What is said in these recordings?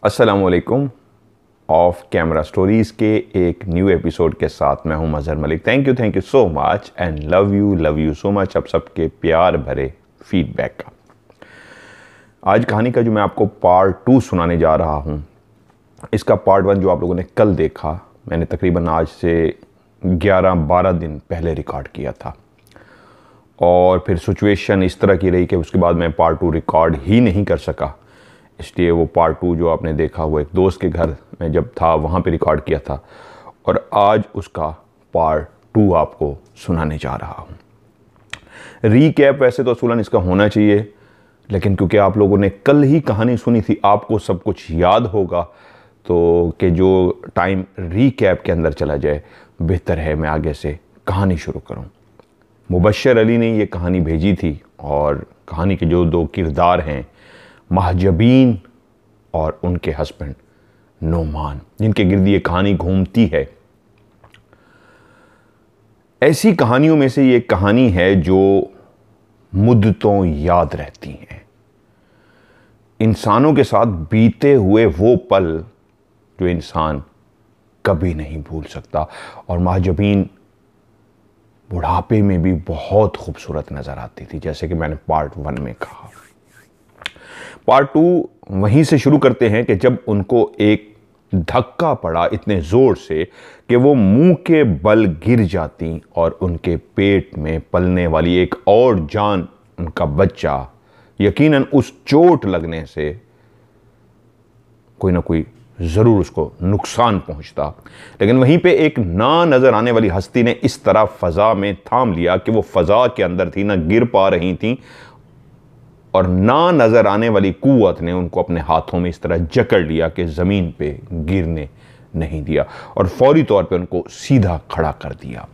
अस्सलामुअलैकुम। Of camera stories के एक न्यू एपिसोड के साथ मैं हूं Mazhar Malik. Thank you so much and love you so much आप सबके प्यार भरे फीडबैक का। आज कहानी का जो मैं आपको पार्ट 2 सुनाने जा रहा हूं, इसका पार्ट 1 जो आप लोगों ने कल देखा, मैंने तकरीबन आज से 11-12 दिन पहले रिकॉर्ड किया था और फिर सिचुएशन इस तरह की रही कि उसके बाद मैं पार्ट 2 रिकॉर्ड ही नहीं कर सका। इसलिए वो पार्ट 2 जो आपने देखा वो एक दोस्त के घर में जब था वहाँ पे रिकॉर्ड किया था और आज उसका पार्ट 2 आपको सुनाने जा रहा हूँ। रीकैप वैसे तो असूलन इसका होना चाहिए, लेकिन क्योंकि आप लोगों ने कल ही कहानी सुनी थी, आपको सब कुछ याद होगा, तो कि जो टाइम रीकैप के अंदर चला जाए बेहतर है मैं आगे से कहानी शुरू करूँ। मुबश्शिर अली ने ये कहानी भेजी थी और कहानी के जो 2 किरदार हैं, महजबीन और उनके हस्बैंड नोमान, जिनके गिर्द ये कहानी घूमती है। ऐसी कहानियों में से ये कहानी है जो मुद्दतों याद रहती हैं, इंसानों के साथ बीते हुए वो पल जो इंसान कभी नहीं भूल सकता। और महजबीन बुढ़ापे में भी बहुत खूबसूरत नजर आती थी, जैसे कि मैंने पार्ट 1 में कहा। पार्ट 2 वहीं से शुरू करते हैं कि जब उनको एक धक्का पड़ा इतने ज़ोर से कि वो मुंह के बल गिर जाती और उनके पेट में पलने वाली एक और जान, उनका बच्चा, यकीनन उस चोट लगने से कोई ना कोई ज़रूर उसको नुकसान पहुंचता। लेकिन वहीं पे एक ना नज़र आने वाली हस्ती ने इस तरह फ़ज़ा में थाम लिया कि वो फ़ज़ा के अंदर थी, ना गिर पा रही थी, और ना नज़र आने वाली कुव्वत ने उनको अपने हाथों में इस तरह जकड़ लिया कि ज़मीन पे गिरने नहीं दिया और फौरी तौर पे उनको सीधा खड़ा कर दिया।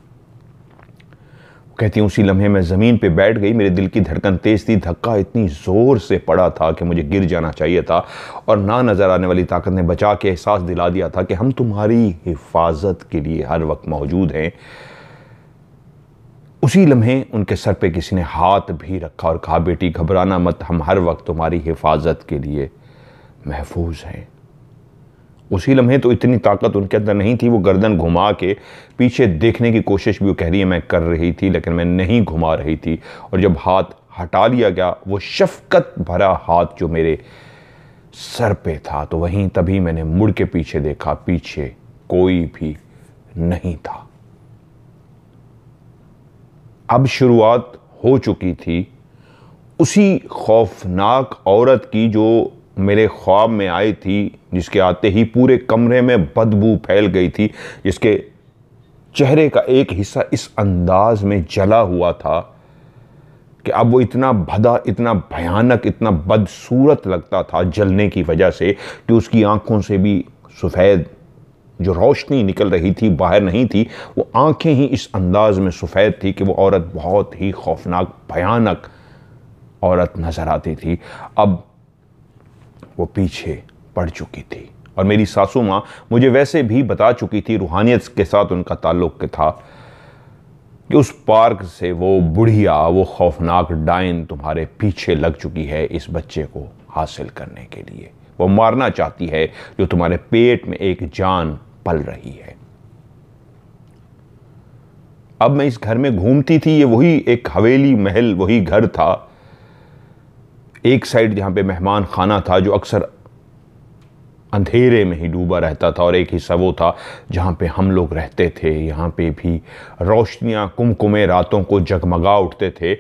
कहती हूँ उसी लम्हे में ज़मीन पे बैठ गई, मेरे दिल की धड़कन तेज़ थी, धक्का इतनी ज़ोर से पड़ा था कि मुझे गिर जाना चाहिए था और ना नज़र आने वाली ताकत ने बचा के एहसास दिला दिया था कि हम तुम्हारी हिफाजत के लिए हर वक्त मौजूद हैं। उसी लम्हे उनके सर पे किसी ने हाथ भी रखा और कहा, बेटी घबराना मत, हम हर वक्त तुम्हारी हिफाजत के लिए महफूज हैं। उसी लम्हे तो इतनी ताकत उनके अंदर नहीं थी, वो गर्दन घुमा के पीछे देखने की कोशिश भी वो कह रही है मैं कर रही थी, लेकिन मैं नहीं घुमा रही थी। और जब हाथ हटा लिया गया, वो शफकत भरा हाथ जो मेरे सर पे था, तो वहीं तभी मैंने मुड़ के पीछे देखा, पीछे कोई भी नहीं था। अब शुरुआत हो चुकी थी उसी खौफनाक औरत की जो मेरे ख्वाब में आई थी, जिसके आते ही पूरे कमरे में बदबू फैल गई थी, जिसके चेहरे का एक हिस्सा इस अंदाज में जला हुआ था कि अब वो इतना भदा, इतना भयानक, इतना बदसूरत लगता था जलने की वजह से कि उसकी आंखों से भी सफ़ेद जो रोशनी निकल रही थी बाहर नहीं थी, वो आंखें ही इस अंदाज में सफ़ेद थी कि वो औरत बहुत ही खौफनाक, भयानक औरत नज़र आती थी। अब वो पीछे पड़ चुकी थी और मेरी सासू माँ मुझे वैसे भी बता चुकी थी, रूहानियत के साथ उनका ताल्लुक़ था, कि उस पार्क से वो बुढ़िया, वो खौफनाक डायन तुम्हारे पीछे लग चुकी है इस बच्चे को हासिल करने के लिए। वो मारना चाहती है जो तुम्हारे पेट में एक जान पल रही है। अब मैं इस घर में घूमती थी, ये वही एक हवेली महल, वही घर था। एक साइड जहां पे मेहमान खाना था जो अक्सर अंधेरे में ही डूबा रहता था, और एक हिस्सा वो था जहां पे हम लोग रहते थे। यहां पे भी रोशनियां कुमकुमे रातों को जगमगा उठते थे।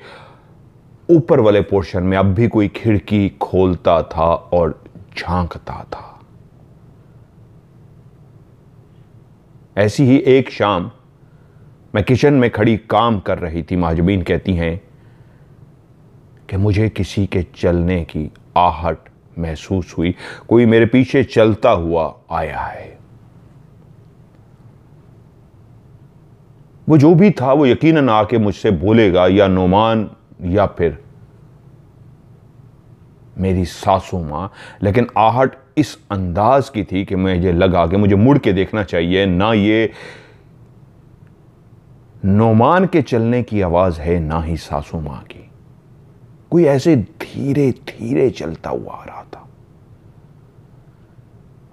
ऊपर वाले पोर्शन में अब भी कोई खिड़की खोलता था और झांकता था। ऐसी ही एक शाम मैं किचन में खड़ी काम कर रही थी। महजबीन कहती हैं कि मुझे किसी के चलने की आहट महसूस हुई, कोई मेरे पीछे चलता हुआ आया है। वो जो भी था वो यकीनन आके मुझसे बोलेगा, या नोमान या फिर मेरी सासू माँ, लेकिन आहट इस अंदाज की थी कि मुझे लगा कि मुझे मुड़ के देखना चाहिए। ना ये नोमान के चलने की आवाज है, ना ही सासू माँ की। कोई ऐसे धीरे धीरे चलता हुआ आ रहा था।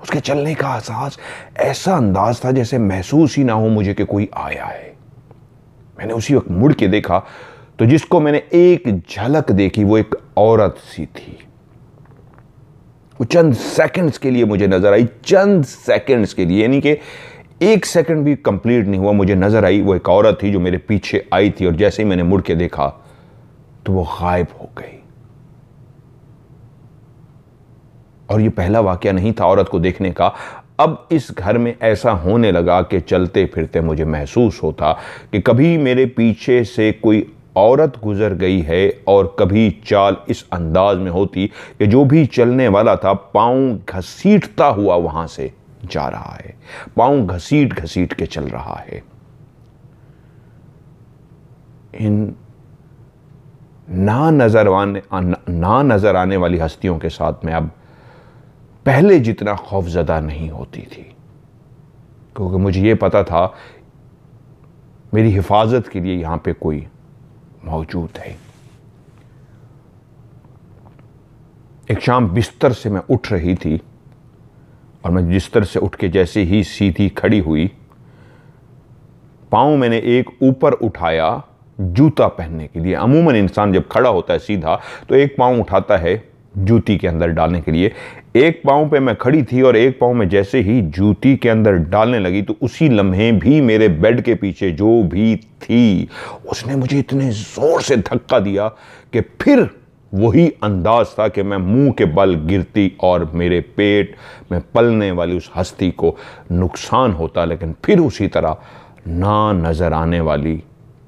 उसके चलने का एहसास ऐसा अंदाज था जैसे महसूस ही ना हो मुझे कि कोई आया है। मैंने उसी वक्त मुड़ के देखा तो जिसको मैंने एक झलक देखी वो एक औरत सी थी। वो चंद सेकंड्स के लिए मुझे नजर आई, चंद सेकंड्स के लिए, यानी कि 1 सेकंड भी कंप्लीट नहीं हुआ, मुझे नजर आई वो एक औरत थी जो मेरे पीछे आई थी। और जैसे ही मैंने मुड़ के देखा तो वो गायब हो गई। और ये पहला वाकया नहीं था औरत को देखने का। अब इस घर में ऐसा होने लगा कि चलते फिरते मुझे महसूस होता कि कभी मेरे पीछे से कोई औरत गुजर गई है और कभी चाल इस अंदाज में होती कि जो भी चलने वाला था पांव घसीटता हुआ वहां से जा रहा है, पांव घसीट घसीट के चल रहा है। इन ना नजर आने वाली हस्तियों के साथ मैं अब पहले जितना खौफजदा नहीं होती थी, क्योंकि मुझे यह पता था मेरी हिफाजत के लिए यहां पे कोई मौजूद है। एक शाम बिस्तर से मैं उठ रही थी और मैं बिस्तर से उठ के जैसे ही सीधी खड़ी हुई, पांव मैंने एक ऊपर उठाया जूता पहनने के लिए। अमूमन इंसान जब खड़ा होता है सीधा तो एक पांव उठाता है जूती के अंदर डालने के लिए। एक पांव पे मैं खड़ी थी और एक पांव में जैसे ही जूती के अंदर डालने लगी तो उसी लम्हे भी मेरे बेड के पीछे जो भी थी उसने मुझे इतने जोर से धक्का दिया कि फिर वही अंदाज था कि मैं मुंह के बल गिरती और मेरे पेट में पलने वाली उस हस्ती को नुकसान होता। लेकिन फिर उसी तरह ना नजर आने वाली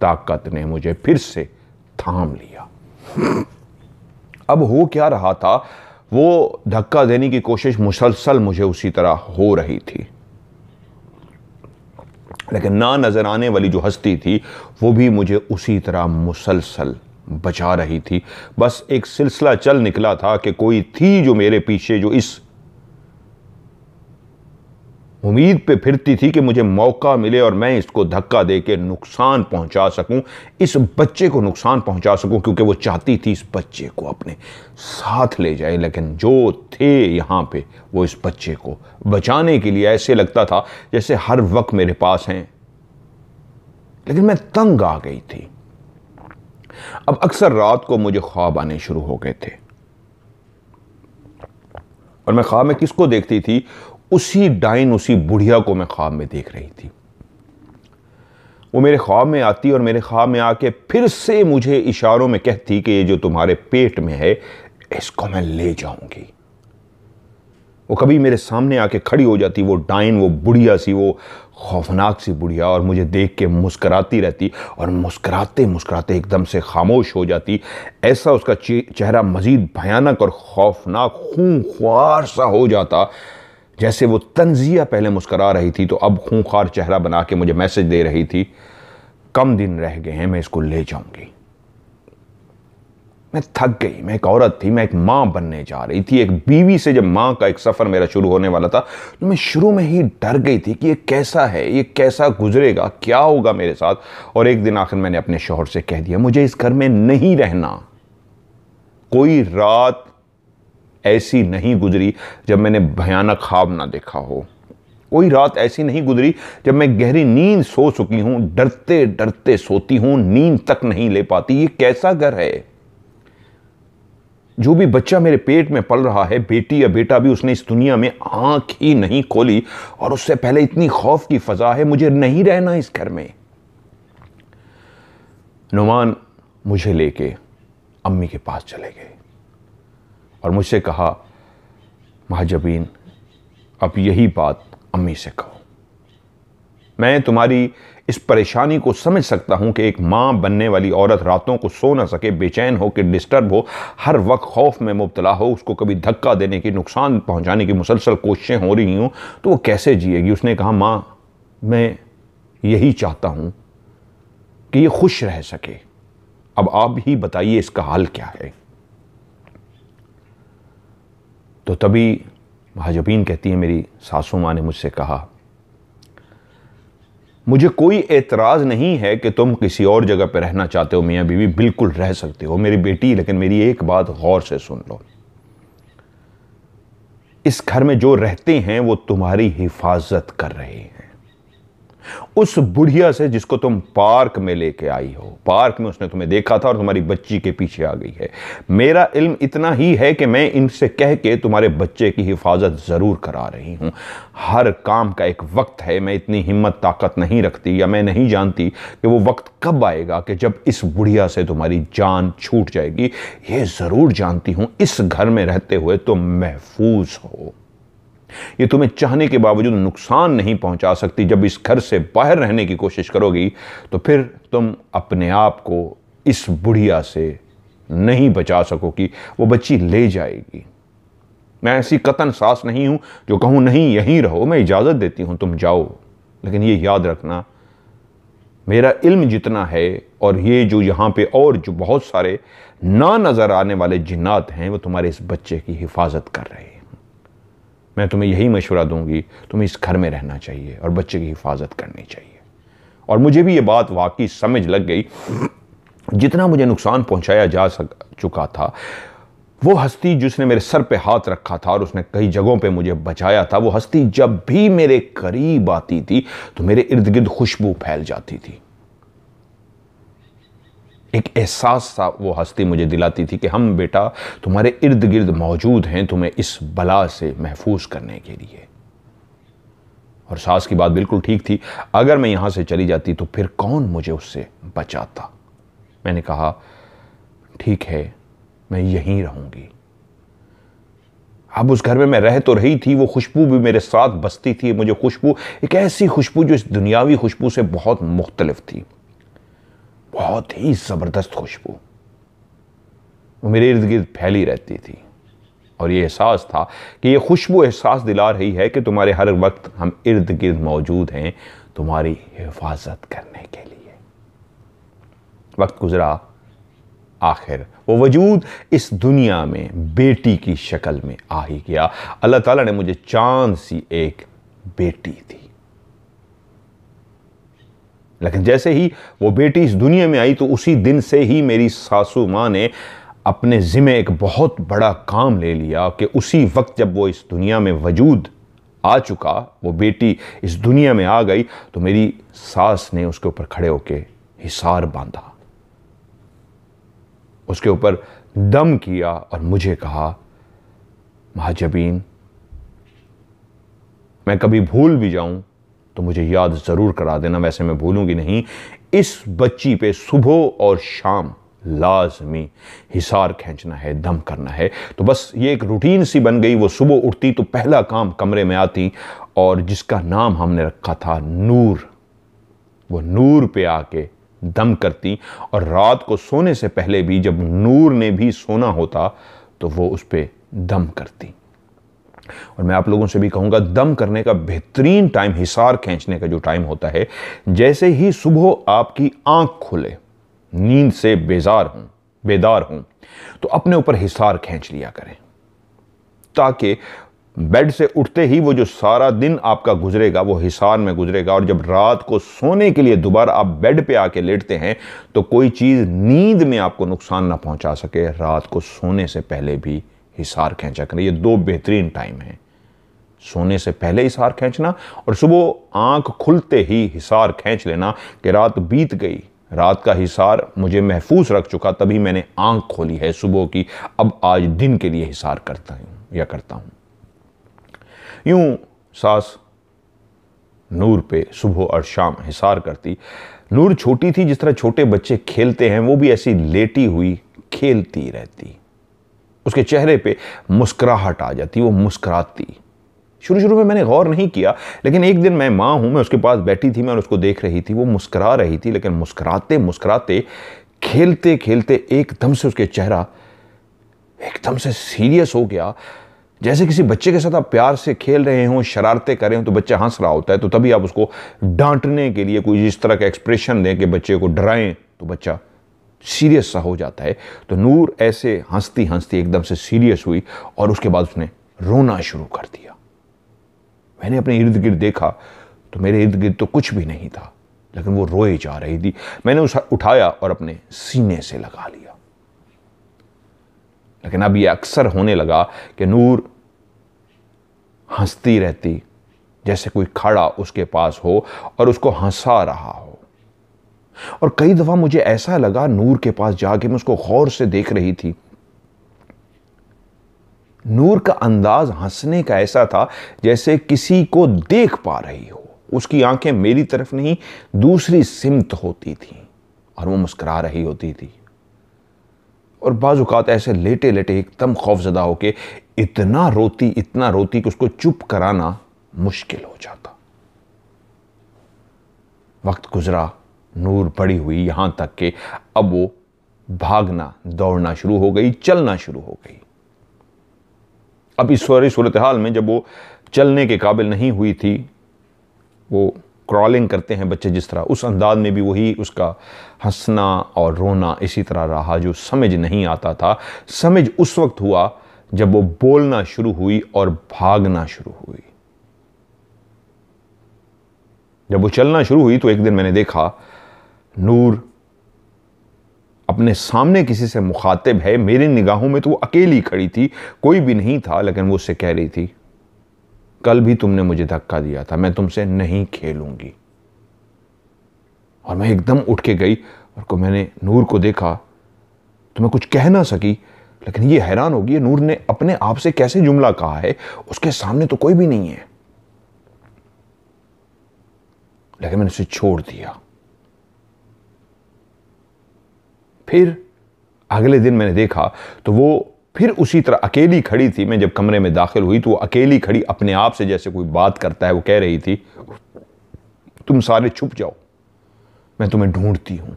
ताकत ने मुझे फिर से थाम लिया। अब हो क्या रहा था, वो धक्का देने की कोशिश मुसलसल मुझे उसी तरह हो रही थी, लेकिन ना नजर आने वाली जो हस्ती थी वो भी मुझे उसी तरह मुसलसल बचा रही थी। बस एक सिलसिला चल निकला था कि कोई थी जो मेरे पीछे, जो इस उम्मीद पे फिरती थी कि मुझे मौका मिले और मैं इसको धक्का दे के नुकसान पहुंचा सकूं, इस बच्चे को नुकसान पहुंचा सकूं, क्योंकि वो चाहती थी इस बच्चे को अपने साथ ले जाए। लेकिन जो थे यहां पे वो इस बच्चे को बचाने के लिए ऐसे लगता था जैसे हर वक्त मेरे पास हैं। लेकिन मैं तंग आ गई थी। अब अक्सर रात को मुझे ख्वाब आने शुरू हो गए थे और मैं ख्वाब में किसको देखती थी? उसी डाइन, उसी बुढ़िया को मैं ख्वाब में देख रही थी। वो मेरे ख्वाब में आती और मेरे ख्वाब में आके फिर से मुझे इशारों में कहती कि ये जो तुम्हारे पेट में है इसको मैं ले जाऊंगी। वो कभी मेरे सामने आके खड़ी हो जाती, वो डाइन, वो बुढ़िया सी, वो खौफनाक सी बुढ़िया, और मुझे देख के मुस्कुराती रहती और मुस्कुराते मुस्कुराते एकदम से खामोश हो जाती। ऐसा उसका चेहरा मजीद भयानक और खौफनाक खूंखार सा हो जाता, जैसे वो तंजिया पहले मुस्कुरा रही थी तो अब खूंखार चेहरा बना के मुझे मैसेज दे रही थी, कम दिन रह गए हैं, मैं इसको ले जाऊंगी। मैं थक गई। मैं एक औरत थी, मैं एक मां बनने जा रही थी। एक बीवी से जब मां का एक सफर मेरा शुरू होने वाला था तो मैं शुरू में ही डर गई थी कि ये कैसा है, ये कैसा गुजरेगा, क्या होगा मेरे साथ। और एक दिन आखिर मैंने अपने शौहर से कह दिया, मुझे इस घर में नहीं रहना। कोई रात ऐसी नहीं गुजरी जब मैंने भयानक ख्वाब ना देखा हो। कोई रात ऐसी नहीं गुजरी जब मैं गहरी नींद सो चुकी हूं, डरते डरते सोती हूं, नींद तक नहीं ले पाती। ये कैसा घर है? जो भी बच्चा मेरे पेट में पल रहा है, बेटी या बेटा भी, उसने इस दुनिया में आंख ही नहीं खोली और उससे पहले इतनी खौफ की फजा है। मुझे नहीं रहना इस घर में। नुमान मुझे लेके अम्मी के पास चले गए और मुझसे कहा, महाजबीन अब यही बात अम्मी से कहो। मैं तुम्हारी इस परेशानी को समझ सकता हूं कि एक मां बनने वाली औरत रातों को सो ना सके, बेचैन हो कि डिस्टर्ब हो, हर वक्त खौफ में मुब्तला हो, उसको कभी धक्का देने की, नुकसान पहुंचाने की मुसलसल कोशिशें हो रही हों, तो वो कैसे जिएगी। उसने कहा, मां मैं यही चाहता हूं कि ये खुश रह सके। अब आप ही बताइए इसका हल क्या है। तो तभी महाजबीन कहती है, मेरी सासू माँ ने मुझसे कहा, मुझे कोई एतराज़ नहीं है कि तुम किसी और जगह पर रहना चाहते हो, मियाँ बीवी बिल्कुल रह सकते हो मेरी बेटी, लेकिन मेरी एक बात गौर से सुन लो। इस घर में जो रहते हैं वो तुम्हारी हिफाजत कर रहे हैं। उस बुढ़िया से जिसको तुम पार्क में लेके आई हो, पार्क में उसने तुम्हें देखा था और तुम्हारी बच्ची के पीछे आ गई है। मेरा इल्म इतना ही है कि मैं इनसे कह के तुम्हारे बच्चे की हिफाजत जरूर करा रही हूं। हर काम का एक वक्त है। मैं इतनी हिम्मत ताकत नहीं रखती या मैं नहीं जानती कि वो वक्त कब आएगा कि जब इस बुढ़िया से तुम्हारी जान छूट जाएगी। ये जरूर जानती हूं इस घर में रहते हुए तुम महफूज हो। ये तुम्हें चाहने के बावजूद नुकसान नहीं पहुंचा सकती। जब इस घर से बाहर रहने की कोशिश करोगी तो फिर तुम अपने आप को इस बुढ़िया से नहीं बचा सकोगी, वो बच्ची ले जाएगी। मैं ऐसी कतन सास नहीं हूं जो कहूं नहीं यहीं रहो। मैं इजाजत देती हूं तुम जाओ, लेकिन ये याद रखना मेरा इल्म जितना है और ये जो यहां पे और जो बहुत सारे ना नजर आने वाले जिन्नात हैं वो तुम्हारे इस बच्चे की हिफाजत कर रहे हैं। मैं तुम्हें यही मशवरा दूंगी, तुम्हें इस घर में रहना चाहिए और बच्चे की हिफाजत करनी चाहिए। और मुझे भी ये बात वाकई समझ लग गई। जितना मुझे नुकसान पहुंचाया जा चुका था, वो हस्ती जिसने मेरे सर पे हाथ रखा था और उसने कई जगहों पे मुझे बचाया था, वो हस्ती जब भी मेरे करीब आती थी तो मेरे इर्द गिर्द खुशबू फैल जाती थी। एक एहसास सा वो हस्ती मुझे दिलाती थी कि हम बेटा तुम्हारे इर्द गिर्द मौजूद हैं, तुम्हें इस बला से महफूज करने के लिए। और सास की बात बिल्कुल ठीक थी। अगर मैं यहां से चली जाती तो फिर कौन मुझे उससे बचाता। मैंने कहा ठीक है, मैं यहीं रहूंगी। अब उस घर में मैं रह तो रही थी, वो खुशबू भी मेरे साथ बसती थी। मुझे खुशबू, एक ऐसी खुशबू जो इस दुनियावी खुशबू से बहुत मुख्तलिफ थी, बहुत ही जबरदस्त खुशबू, वो मेरे इर्द गिर्द फैली रहती थी। और ये एहसास था कि ये खुशबू एहसास दिला रही है कि तुम्हारे हर वक्त हम इर्द गिर्द मौजूद हैं तुम्हारी हिफाजत करने के लिए। वक्त गुजरा, आखिर वो वजूद इस दुनिया में बेटी की शक्ल में आ ही गया। अल्लाह ताला ने मुझे चांद सी एक बेटी दी। लेकिन जैसे ही वो बेटी इस दुनिया में आई तो उसी दिन से ही मेरी सासू माँ ने अपने ज़िम्मे एक बहुत बड़ा काम ले लिया कि उसी वक्त जब वो इस दुनिया में वजूद आ चुका, वो बेटी इस दुनिया में आ गई, तो मेरी सास ने उसके ऊपर खड़े होकर हिसार बांधा, उसके ऊपर दम किया और मुझे कहा, महाजबीन, मैं कभी भूल भी जाऊं तो मुझे याद ज़रूर करा देना, वैसे मैं भूलूंगी नहीं। इस बच्ची पे सुबह और शाम लाजमी हिसार खींचना है, दम करना है। तो बस ये एक रूटीन सी बन गई। वो सुबह उठती तो पहला काम कमरे में आती और जिसका नाम हमने रखा था नूर, वो नूर पे आके दम करती। और रात को सोने से पहले भी जब नूर ने भी सोना होता तो वो उस पर दम करती। और मैं आप लोगों से भी कहूंगा, दम करने का बेहतरीन टाइम, हिसार खींचने का जो टाइम होता है, जैसे ही सुबह आपकी आंख खुले, नींद से बेदार हूं तो अपने ऊपर हिसार खींच लिया करें, ताकि बेड से उठते ही वो जो सारा दिन आपका गुजरेगा वो हिसार में गुजरेगा। और जब रात को सोने के लिए दोबारा आप बेड पे आके लेटते हैं तो कोई चीज़ नींद में आपको नुकसान ना पहुंचा सके। रात को सोने से पहले भी हिसार खींचा करें। ये दो बेहतरीन टाइम हैं, सोने से पहले हिसार खींचना और सुबह आंख खुलते ही हिसार खींच लेना कि रात बीत गई, रात का हिसार मुझे महफूज रख चुका, तभी मैंने आंख खोली है सुबह की, अब आज दिन के लिए हिसार करता हूं। यूं सास नूर पे सुबह और शाम हिसार करती। नूर छोटी थी, जिस तरह छोटे बच्चे खेलते हैं वो भी ऐसी लेटी हुई खेलती रहती। उसके चेहरे पे मुस्कुराहट आ जाती, वो मुस्कुराती। शुरू में मैंने गौर नहीं किया, लेकिन एक दिन मैं माँ हूं, मैं उसके पास बैठी थी, मैं उसको देख रही थी, वो मुस्कुरा रही थी। लेकिन मुस्कुराते मुस्कुराते, खेलते खेलते एकदम से उसके चेहरा एकदम से सीरियस हो गया। जैसे किसी बच्चे के साथ आप प्यार से खेल रहे हों, शरारतें कर रहे हो, तो बच्चा हंस रहा होता है, तो तभी आप उसको डांटने के लिए कोई इस तरह का एक्सप्रेशन दें कि बच्चे को डराएं, तो बच्चा सीरियस सा हो जाता है। तो नूर ऐसे हंसती हंसती एकदम से सीरियस हुई और उसके बाद उसने रोना शुरू कर दिया। मैंने अपने इर्द गिर्द देखा तो मेरे इर्द गिर्द तो कुछ भी नहीं था, लेकिन वो रोए जा रही थी। मैंने उसे उठाया और अपने सीने से लगा लिया। लेकिन अब ये अक्सर होने लगा कि नूर हंसती रहती, जैसे कोई खड़ा उसके पास हो और उसको हंसा रहा हो। और कई दफा मुझे ऐसा लगा नूर के पास जाके मैं उसको गौर से देख रही थी। नूर का अंदाज हंसने का ऐसा था जैसे किसी को देख पा रही हो। उसकी आंखें मेरी तरफ नहीं दूसरी सिमत होती थी और वो मुस्कुरा रही होती थी। और बाज़ औक़ात ऐसे लेटे लेटे एकदम खौफजदा होके इतना रोती कि उसको चुप कराना मुश्किल हो जाता। वक्त गुजरा, नूर बड़ी हुई, यहां तक कि अब वो भागना दौड़ना शुरू हो गई, चलना शुरू हो गई। अब इस सारी सूरत हाल में जब वो चलने के काबिल नहीं हुई थी, वो क्रॉलिंग करते हैं बच्चे जिस तरह, उस अंदाज में भी वही उसका हंसना और रोना इसी तरह रहा, जो समझ नहीं आता था। समझ उस वक्त हुआ जब वो बोलना शुरू हुई और भागना शुरू हुई। जब वो चलना शुरू हुई तो एक दिन मैंने देखा नूर अपने सामने किसी से मुखातिब है। मेरी निगाहों में तो वो अकेली खड़ी थी, कोई भी नहीं था, लेकिन वो उससे कह रही थी, कल भी तुमने मुझे धक्का दिया था, मैं तुमसे नहीं खेलूंगी। और मैं एकदम उठ के गई और मैंने नूर को देखा तो मैं कुछ कह ना सकी, लेकिन ये हैरान होगी नूर ने अपने आप से कैसे जुमला कहा है, उसके सामने तो कोई भी नहीं है। लेकिन मैंने उसे छोड़ दिया। फिर अगले दिन मैंने देखा तो वो फिर उसी तरह अकेली खड़ी थी। मैं जब कमरे में दाखिल हुई तो वो अकेली खड़ी अपने आप से जैसे कोई बात करता है, वो कह रही थी, तुम सारे छुप जाओ, मैं तुम्हें ढूंढती हूं।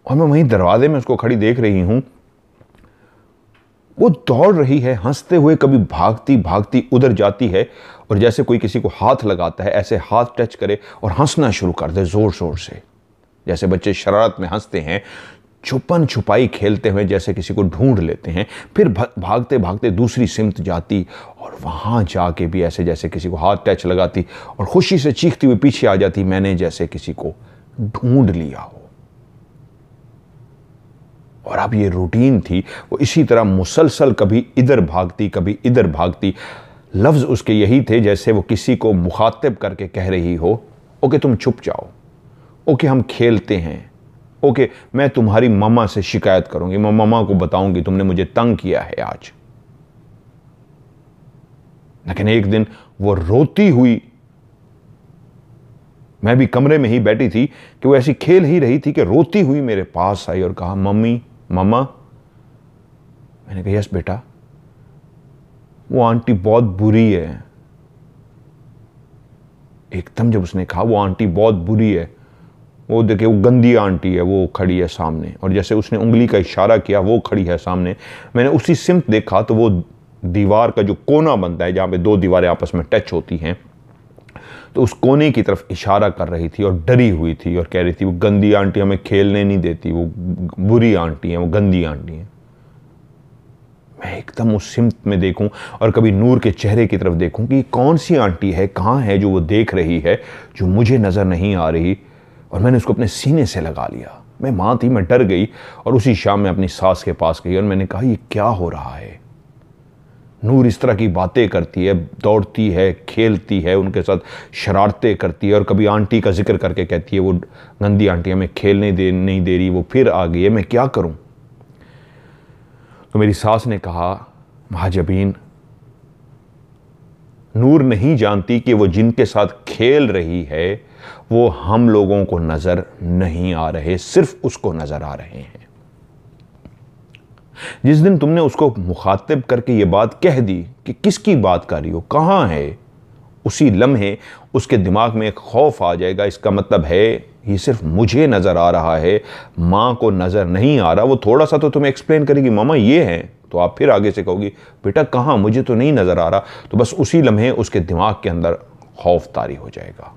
और मैं वहीं दरवाजे में उसको खड़ी देख रही हूं। वो दौड़ रही है हंसते हुए, कभी भागती भागती उधर जाती है और जैसे कोई किसी को हाथ लगाता है ऐसे हाथ टच करे और हंसना शुरू कर दे जोर जोर से, जैसे बच्चे शरारत में हंसते हैं, छुपन छुपाई खेलते हुए जैसे किसी को ढूंढ लेते हैं। फिर भागते भागते दूसरी सिमत जाती और वहां जाके भी ऐसे जैसे किसी को हाथ टच लगाती और खुशी से चीखती हुई पीछे आ जाती, मैंने जैसे किसी को ढूंढ लिया हो। और अब ये रूटीन थी, वो इसी तरह मुसलसल कभी इधर भागती कभी इधर भागती। लफ्ज उसके यही थे जैसे वो किसी को मुखातिब करके कह रही हो, ओके तुम छुप जाओ, ओके हम खेलते हैं, ओके मैं तुम्हारी मम्मा से शिकायत करूंगी, मैं मम्मा को बताऊंगी तुमने मुझे तंग किया है आज। लेकिन एक दिन वो रोती हुई, मैं भी कमरे में ही बैठी थी कि वो ऐसी खेल ही रही थी कि रोती हुई मेरे पास आई और कहा, मम्मी मम्मा। मैंने कहा, यस बेटा। वो आंटी बहुत बुरी है। एकदम जब उसने कहा वो आंटी बहुत बुरी है, वो देखे वो गंदी आंटी है, वो खड़ी है सामने, और जैसे उसने उंगली का इशारा किया वो खड़ी है सामने। मैंने उसी सिमत देखा तो वो दीवार का जो कोना बनता है जहां पे दो दीवारें आपस में टच होती हैं, तो उस कोने की तरफ इशारा कर रही थी और डरी हुई थी और कह रही थी, वो गंदी आंटी हमें खेलने नहीं देती, वो बुरी आंटी है, वो गंदी आंटी है। मैं एकदम उस सिमत में देखूं और कभी नूर के चेहरे की तरफ देखूं कि कौन सी आंटी है, कहां है जो वो देख रही है, जो मुझे नजर नहीं आ रही। और मैंने उसको अपने सीने से लगा लिया। मैं मां थी, मैं डर गई और उसी शाम में अपनी सास के पास गई और मैंने कहा, ये क्या हो रहा है? नूर इस तरह की बातें करती है, दौड़ती है, खेलती है, उनके साथ शरारतें करती है और कभी आंटी का जिक्र करके कहती है, वो गंदी आंटी हमें खेलने नहीं दे रही, वो फिर आ गई है, मैं क्या करूं? तो मेरी सास ने कहा, महाजबीन, नूर नहीं जानती कि वो जिनके साथ खेल रही है वो हम लोगों को नजर नहीं आ रहे, सिर्फ उसको नजर आ रहे हैं। जिस दिन तुमने उसको मुखातिब करके ये बात कह दी कि किसकी बात कर रही हो, कहां है, उसी लम्हे उसके दिमाग में एक खौफ आ जाएगा। इसका मतलब है ये सिर्फ मुझे नजर आ रहा है, मां को नजर नहीं आ रहा। वो थोड़ा सा तो तुम्हें एक्सप्लेन करेगी, मामा ये है, तो आप फिर आगे से कहोगी, बेटा कहां, मुझे तो नहीं नजर आ रहा। तो बस उसी लम्हे उसके दिमाग के अंदर खौफ तारी हो जाएगा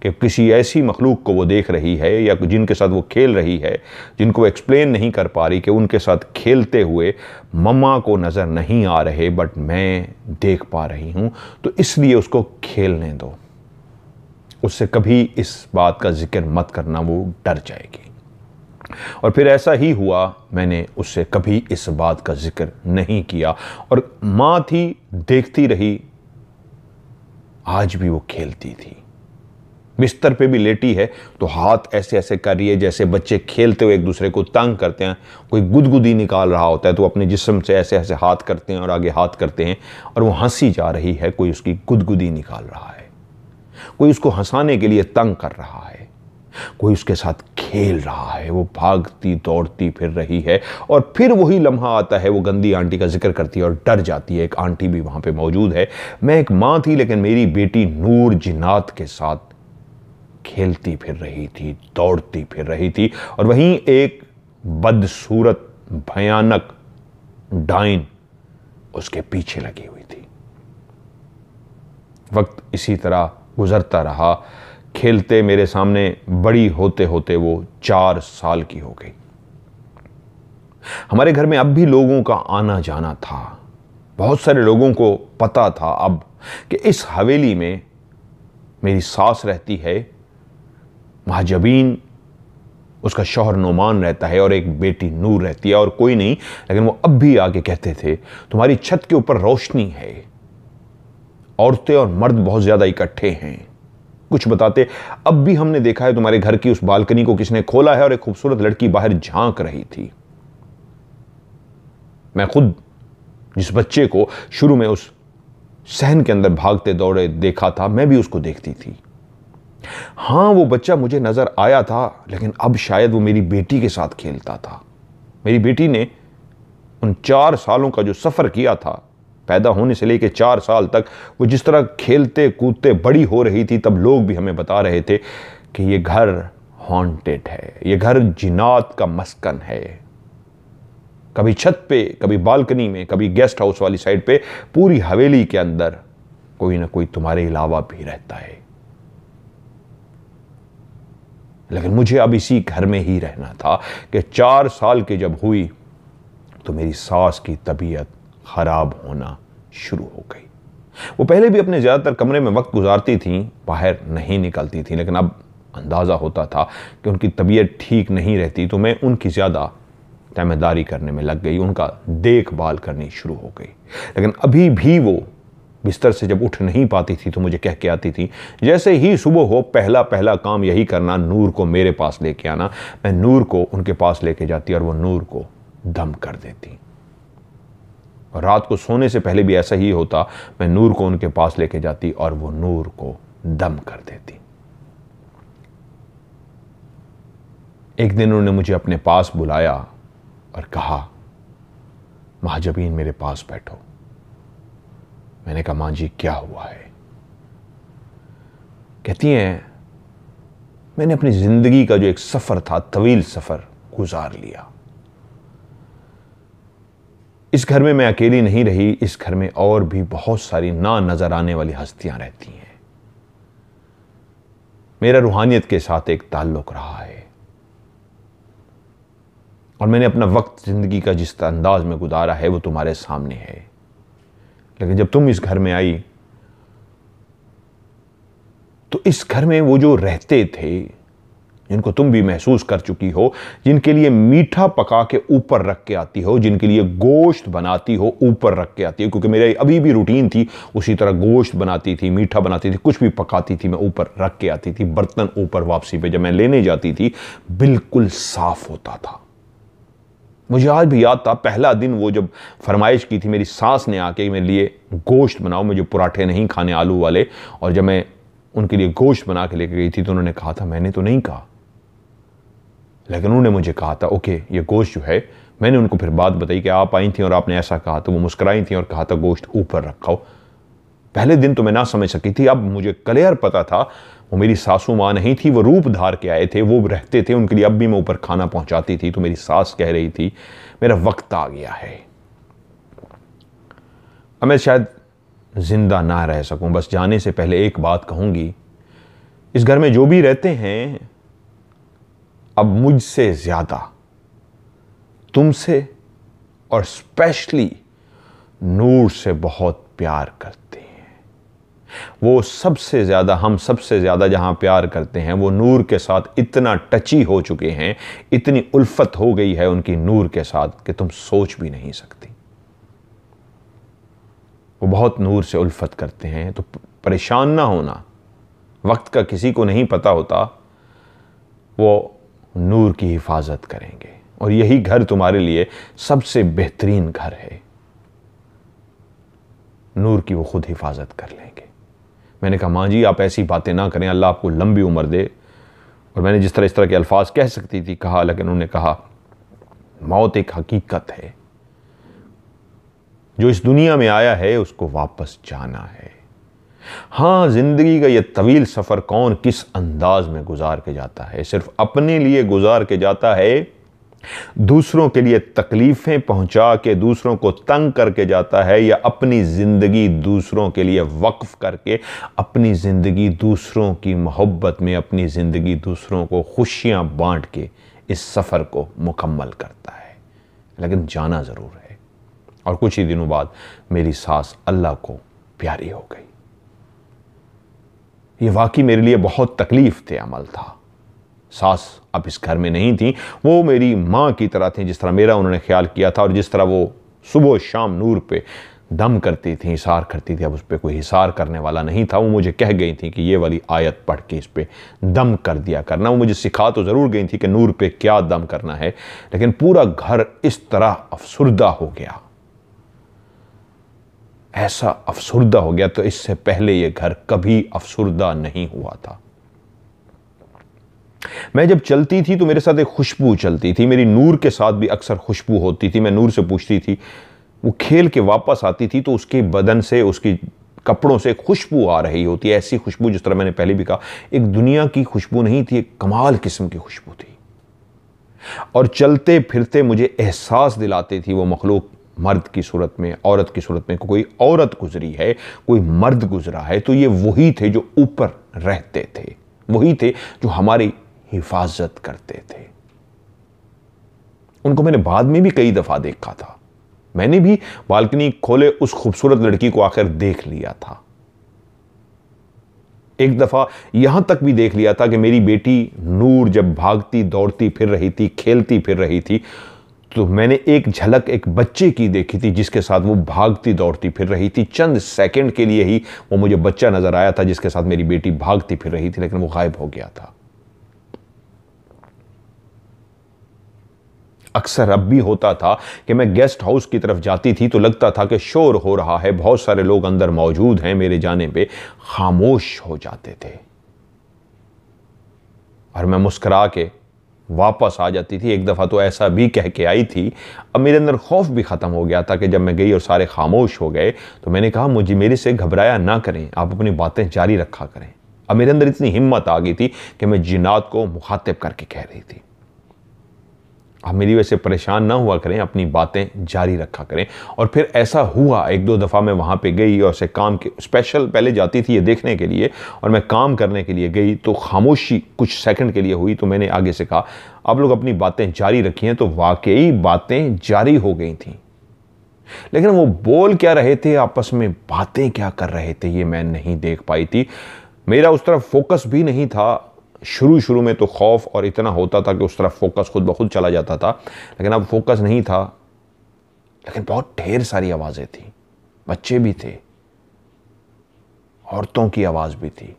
कि किसी ऐसी मखलूक को वो देख रही है या जिनके साथ वो खेल रही है, जिनको एक्सप्लेन नहीं कर पा रही कि उनके साथ खेलते हुए मम्मा को नज़र नहीं आ रहे बट मैं देख पा रही हूँ, तो इसलिए उसको खेलने दो, उससे कभी इस बात का जिक्र मत करना, वो डर जाएगी। और फिर ऐसा ही हुआ, मैंने उससे कभी इस बात का जिक्र नहीं किया और मां थी, देखती रही। आज भी वो खेलती थी, बिस्तर पे भी लेटी है तो हाथ ऐसे ऐसे कर रही है जैसे बच्चे खेलते हुए एक दूसरे को तंग करते हैं। कोई गुदगुदी निकाल रहा होता है तो अपने जिस्म से ऐसे ऐसे हाथ करते हैं और आगे हाथ करते हैं, और वो हंसी जा रही है। कोई उसकी गुदगुदी निकाल रहा है, कोई उसको हंसाने के लिए तंग कर रहा है, कोई उसके साथ खेल रहा है। वो भागती दौड़ती फिर रही है। और फिर वही लम्हा आता है, वो गंदी आंटी का जिक्र करती है और डर जाती है। एक आंटी भी वहां पे मौजूद है। मैं एक मां थी, लेकिन मेरी बेटी नूर जिन्नात के साथ खेलती फिर रही थी, दौड़ती फिर रही थी, और वहीं एक बदसूरत भयानक डाइन उसके पीछे लगी हुई थी। वक्त इसी तरह गुजरता रहा। खेलते मेरे सामने बड़ी होते होते वो 4 साल की हो गई। हमारे घर में अब भी लोगों का आना जाना था। बहुत सारे लोगों को पता था अब कि इस हवेली में मेरी सास रहती है, महाजबीन, उसका शौहर नोमान रहता है और एक बेटी नूर रहती है, और कोई नहीं। लेकिन वो अब भी आके कहते थे, तुम्हारी छत के ऊपर रोशनी है, औरतें और मर्द बहुत ज्यादा इकट्ठे हैं। कुछ बताते, अब भी हमने देखा है तुम्हारे घर की उस बालकनी को किसने खोला है और एक खूबसूरत लड़की बाहर झांक रही थी। मैं खुद जिस बच्चे को शुरू में उस सहन के अंदर भागते दौड़े देखा था, मैं भी उसको देखती थी। हां, वो बच्चा मुझे नजर आया था, लेकिन अब शायद वो मेरी बेटी के साथ खेलता था। मेरी बेटी ने उन 4 सालों का जो सफर किया था, पैदा होने से लेकर 4 साल तक, वो जिस तरह खेलते कूदते बड़ी हो रही थी, तब लोग भी हमें बता रहे थे कि ये घर हॉन्टेड है, ये घर जिन्नात का मस्कन है। कभी छत पे, कभी बालकनी में, कभी गेस्ट हाउस वाली साइड पे, पूरी हवेली के अंदर कोई ना कोई तुम्हारे अलावा भी रहता है। लेकिन मुझे अब इसी घर में ही रहना था कि 4 साल की जब हुई तो मेरी सास की तबीयत खराब होना शुरू हो गई। वो पहले भी अपने ज्यादातर कमरे में वक्त गुजारती थीं, बाहर नहीं निकलती थीं, लेकिन अब अंदाजा होता था कि उनकी तबीयत ठीक नहीं रहती, तो मैं उनकी ज्यादा तैमेदारी करने में लग गई, उनका देखभाल करनी शुरू हो गई। लेकिन अभी भी वो बिस्तर से जब उठ नहीं पाती थी तो मुझे कह के आती थी, जैसे ही सुबह हो पहला पहला काम यही करना, नूर को मेरे पास लेके आना। मैं नूर को उनके पास लेके जाती और वो नूर को दम कर देती। और रात को सोने से पहले भी ऐसा ही होता, मैं नूर को उनके पास लेके जाती और वो नूर को दम कर देती। एक दिन उन्होंने मुझे अपने पास बुलाया और कहा, महाजबीन मेरे पास बैठो। मैंने कहा, मां जी क्या हुआ है? कहती हैं, मैंने अपनी जिंदगी का जो एक सफर था, तवील सफर गुजार लिया। इस घर में मैं अकेली नहीं रही, इस घर में और भी बहुत सारी ना नजर आने वाली हस्तियां रहती हैं। मेरा रूहानियत के साथ एक ताल्लुक रहा है और मैंने अपना वक्त जिंदगी का जिस अंदाज में गुजारा है वो तुम्हारे सामने है। लेकिन जब तुम इस घर में आई तो इस घर में वो जो रहते थे, जिनको तुम भी महसूस कर चुकी हो, जिनके लिए मीठा पका के ऊपर रख के आती हो, जिनके लिए गोश्त बनाती हो ऊपर रख के आती हो, क्योंकि मेरी अभी भी रूटीन थी, उसी तरह गोश्त बनाती थी, मीठा बनाती थी, कुछ भी पकाती थी, मैं ऊपर रख के आती थी। बर्तन ऊपर वापसी पे जब मैं लेने जाती थी बिल्कुल साफ होता था। मुझे आज भी याद था, पहला दिन वो जब फरमाइश की थी मेरी सास ने आके मेरे लिए गोश्त बनाओ, मुझे पराठे नहीं खाने आलू वाले, और जब मैं उनके लिए गोश्त बना के लेके गई थी तो उन्होंने कहा था, मैंने तो नहीं कहा, लेकिन उन्होंने मुझे कहा था ओके ये गोश्त जो है, मैंने उनको फिर बात बताई कि आप आई थी और आपने ऐसा कहा, तो वो मुस्कुराई थी और कहा था गोश्त ऊपर रखा हो। पहले दिन तो मैं ना समझ सकी थी, अब मुझे क्लियर पता था वो मेरी सासू माँ नहीं थी, वो रूप धार के आए थे, वो रहते थे, उनके लिए अब भी मैं ऊपर खाना पहुंचाती थी। तो मेरी सास कह रही थी मेरा वक्त आ गया है, अब मैं शायद जिंदा ना रह सकूं, बस जाने से पहले एक बात कहूंगी, इस घर में जो भी रहते हैं अब मुझसे ज्यादा तुमसे और स्पेशली नूर से बहुत प्यार करते हैं। वो सबसे ज़्यादा, हम सबसे ज़्यादा जहाँ प्यार करते हैं, वो नूर के साथ इतना टची हो चुके हैं, इतनी उल्फत हो गई है उनकी नूर के साथ कि तुम सोच भी नहीं सकती। वो बहुत नूर से उल्फत करते हैं। तो परेशान ना होना, वक्त का किसी को नहीं पता होता, वो नूर की हिफाजत करेंगे और यही घर तुम्हारे लिए सबसे बेहतरीन घर है। नूर की वो खुद हिफाजत कर लेंगे। मैंने कहा माँ जी आप ऐसी बातें ना करें, अल्लाह आपको लंबी उम्र दे। और मैंने जिस तरह इस तरह के अल्फाज कह सकती थी कहा, लेकिन उन्होंने कहा मौत एक हकीकत है, जो इस दुनिया में आया है उसको वापस जाना है। हाँ, जिंदगी का ये तवील सफर कौन किस अंदाज में गुजार के जाता है, सिर्फ अपने लिए गुजार के जाता है, दूसरों के लिए तकलीफें पहुंचा के दूसरों को तंग करके जाता है, या अपनी जिंदगी दूसरों के लिए वक्फ करके अपनी जिंदगी दूसरों की मोहब्बत में, अपनी जिंदगी दूसरों को खुशियां बांट के इस सफर को मुकम्मल करता है। लेकिन जाना जरूर है। और कुछ ही दिनों बाद मेरी सास अल्लाह को प्यारी हो गई। ये वाकई मेरे लिए बहुत तकलीफ थे अमल था। सास अब इस घर में नहीं थी, वो मेरी माँ की तरह थी, जिस तरह मेरा उन्होंने ख्याल किया था और जिस तरह वो सुबह शाम नूर पे दम करती थी, हिसार करती थी। अब उस पर कोई हिसार करने वाला नहीं था। वो मुझे कह गई थी कि ये वाली आयत पढ़ के इस पे दम कर दिया करना। वो मुझे सिखा तो ज़रूर गई थी कि नूर पे क्या दम करना है, लेकिन पूरा घर इस तरह अफसुर्दा हो गया, ऐसा अफसुर्दा हो गया। तो इससे पहले ये घर कभी अफसुर्दा नहीं हुआ था। मैं जब चलती थी तो मेरे साथ एक खुशबू चलती थी, मेरी नूर के साथ भी अक्सर खुशबू होती थी। मैं नूर से पूछती थी, वो खेल के वापस आती थी तो उसके बदन से, उसकी कपड़ों से खुशबू आ रही होती है, ऐसी खुशबू जिस तरह मैंने पहले भी कहा, एक दुनिया की खुशबू नहीं थी, एक कमाल किस्म की खुशबू थी। और चलते फिरते मुझे एहसास दिलाती थी वो मखलूक, मर्द की सूरत में, औरत की सूरत में, कोई औरत गुजरी है, कोई मर्द गुजरा है, तो ये वही थे जो ऊपर रहते थे, वही थे जो हमारी हिफाजत करते थे। उनको मैंने बाद में भी कई दफा देखा था। मैंने भी बालकनी खोले उस खूबसूरत लड़की को आकर देख लिया था। एक दफा यहां तक भी देख लिया था कि मेरी बेटी नूर जब भागती दौड़ती फिर रही थी, खेलती फिर रही थी, तो मैंने एक झलक एक बच्चे की देखी थी जिसके साथ वो भागती दौड़ती फिर रही थी। चंद सेकंड के लिए ही वो मुझे बच्चा नजर आया था जिसके साथ मेरी बेटी भागती फिर रही थी, लेकिन वो गायब हो गया था। अक्सर अब भी होता था कि मैं गेस्ट हाउस की तरफ जाती थी तो लगता था कि शोर हो रहा है, बहुत सारे लोग अंदर मौजूद हैं, मेरे जाने पे खामोश हो जाते थे और मैं मुस्कुरा के वापस आ जाती थी। एक दफ़ा तो ऐसा भी कह के आई थी, अब मेरे अंदर खौफ भी ख़त्म हो गया था कि जब मैं गई और सारे खामोश हो गए तो मैंने कहा मुझे मेरे से घबराया ना करें, आप अपनी बातें जारी रखा करें। अब मेरे अंदर इतनी हिम्मत आ गई थी कि मैं जिन्नात को मुखातिब करके कह रही थी, आप मेरी वजह से परेशान ना हुआ करें, अपनी बातें जारी रखा करें। और फिर ऐसा हुआ, एक दो दफ़ा मैं वहाँ पे गई और से काम के स्पेशल पहले जाती थी ये देखने के लिए, और मैं काम करने के लिए गई तो खामोशी कुछ सेकंड के लिए हुई। तो मैंने आगे से कहा आप लोग अपनी बातें जारी रखी हैं, तो वाकई बातें जारी हो गई थी, लेकिन वो बोल क्या रहे थे, आपस में बातें क्या कर रहे थे, ये मैं नहीं देख पाई थी। मेरा उस तरफ फोकस भी नहीं था। शुरू में तो खौफ और इतना होता था कि उस तरफ फोकस खुद ब खुद चला जाता था, लेकिन अब फोकस नहीं था। लेकिन बहुत ढेर सारी आवाज़ें थी, बच्चे भी थे, औरतों की आवाज़ भी थी,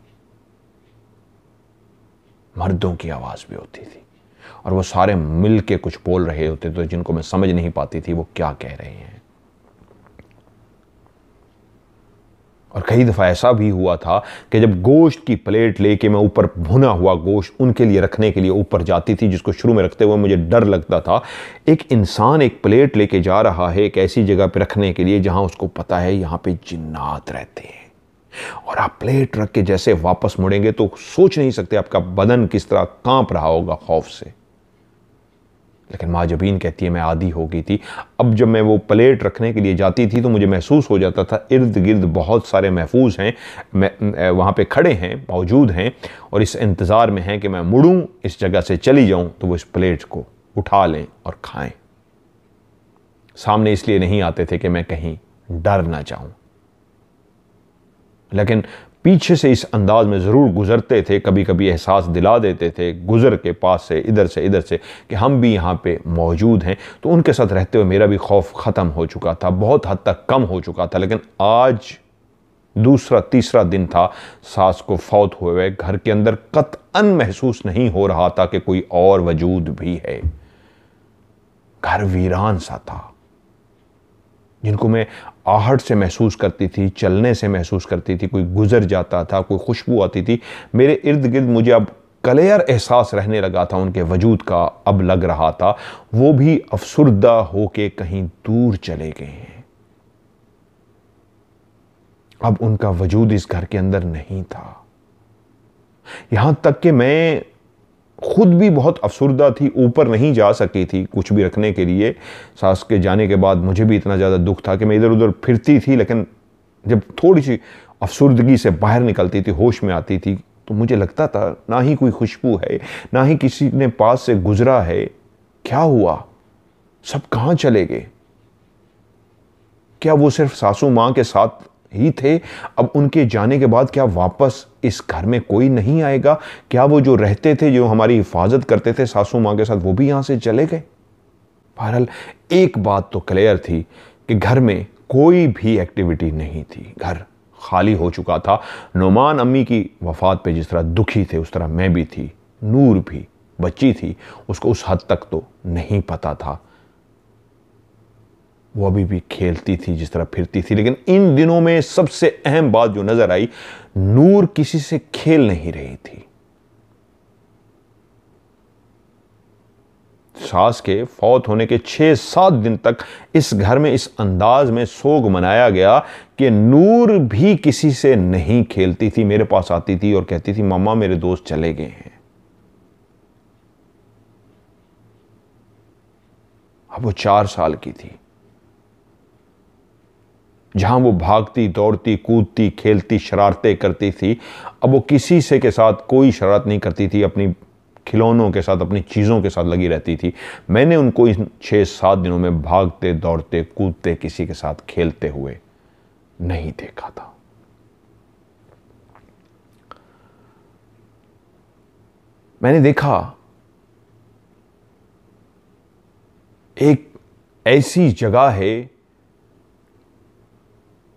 मर्दों की आवाज़ भी होती थी, और वो सारे मिल के कुछ बोल रहे होते थे जिनको मैं समझ नहीं पाती थी वो क्या कह रहे हैं। और कई दफ़ा ऐसा भी हुआ था कि जब गोश्त की प्लेट लेके मैं ऊपर भुना हुआ गोश्त उनके लिए रखने के लिए ऊपर जाती थी, जिसको शुरू में रखते हुए मुझे डर लगता था। एक इंसान एक प्लेट लेके जा रहा है एक ऐसी जगह पे रखने के लिए जहां उसको पता है यहाँ पे जिन्नात रहते हैं, और आप प्लेट रख के जैसे वापस मुड़ेंगे तो सोच नहीं सकते आपका बदन किस तरह कांप रहा होगा खौफ से। लेकिन माँ जबीन कहती है मैं आदी हो गई थी। अब जब मैं वो प्लेट रखने के लिए जाती थी तो मुझे महसूस हो जाता था इर्द गिर्द बहुत सारे महफूज हैं, मैं वहाँ पे खड़े हैं, मौजूद हैं, और इस इंतज़ार में हैं कि मैं मुड़ूं, इस जगह से चली जाऊं तो वो इस प्लेट को उठा लें और खाएं। सामने इसलिए नहीं आते थे कि मैं कहीं डर ना जाऊं, लेकिन पीछे से इस अंदाज में ज़रूर गुज़रते थे, कभी कभी एहसास दिला देते थे गुज़र के पास से इधर से कि हम भी यहाँ पे मौजूद हैं। तो उनके साथ रहते हुए मेरा भी खौफ ख़त्म हो चुका था, बहुत हद तक कम हो चुका था। लेकिन आज दूसरा तीसरा दिन था सास को फौत हुए। घर के अंदर कतअन महसूस नहीं हो रहा था कि कोई और वजूद भी है। घर वीरान सा था। जिनको मैं आहट से महसूस करती थी, चलने से महसूस करती थी, कोई गुजर जाता था, कोई खुशबू आती थी, मेरे इर्द गिर्द मुझे अब क्लियर एहसास रहने लगा था उनके वजूद का। अब लग रहा था वो भी अफसुर्दा होके कहीं दूर चले गए हैं। अब उनका वजूद इस घर के अंदर नहीं था। यहां तक कि मैं खुद भी बहुत अफसुर्दा थी, ऊपर नहीं जा सकी थी कुछ भी रखने के लिए। सास के जाने के बाद मुझे भी इतना ज़्यादा दुख था कि मैं इधर उधर फिरती थी, लेकिन जब थोड़ी सी अफसुर्दगी से बाहर निकलती थी, होश में आती थी, तो मुझे लगता था ना ही कोई खुशबू है, ना ही किसी ने पास से गुजरा है। क्या हुआ? सब कहाँ चले गए? क्या वो सिर्फ सासू माँ के साथ ही थे? अब उनके जाने के बाद क्या वापस इस घर में कोई नहीं आएगा? क्या वो जो रहते थे, जो हमारी हिफाजत करते थे सासू माँ के साथ, वो भी यहां से चले गए? बहरहाल एक बात तो क्लियर थी कि घर में कोई भी एक्टिविटी नहीं थी। घर खाली हो चुका था। नोमान अम्मी की वफात पे जिस तरह दुखी थे, उस तरह मैं भी थी। नूर भी बच्ची थी, उसको उस हद तक तो नहीं पता था। वो अभी भी खेलती थी, जिस तरह फिरती थी। लेकिन इन दिनों में सबसे अहम बात जो नजर आई, नूर किसी से खेल नहीं रही थी। सास के फौत होने के 6-7 दिन तक इस घर में इस अंदाज में सोग मनाया गया कि नूर भी किसी से नहीं खेलती थी। मेरे पास आती थी और कहती थी, मम्मा मेरे दोस्त चले गए हैं। अब वो 4 साल की थी। जहां वो भागती, दौड़ती, कूदती, खेलती, शरारतें करती थी, अब वो किसी से के साथ कोई शरारत नहीं करती थी। अपनी खिलौनों के साथ, अपनी चीज़ों के साथ लगी रहती थी। मैंने उनको इन 6-7 दिनों में भागते, दौड़ते, कूदते, किसी के साथ खेलते हुए नहीं देखा था। मैंने देखा एक ऐसी जगह है,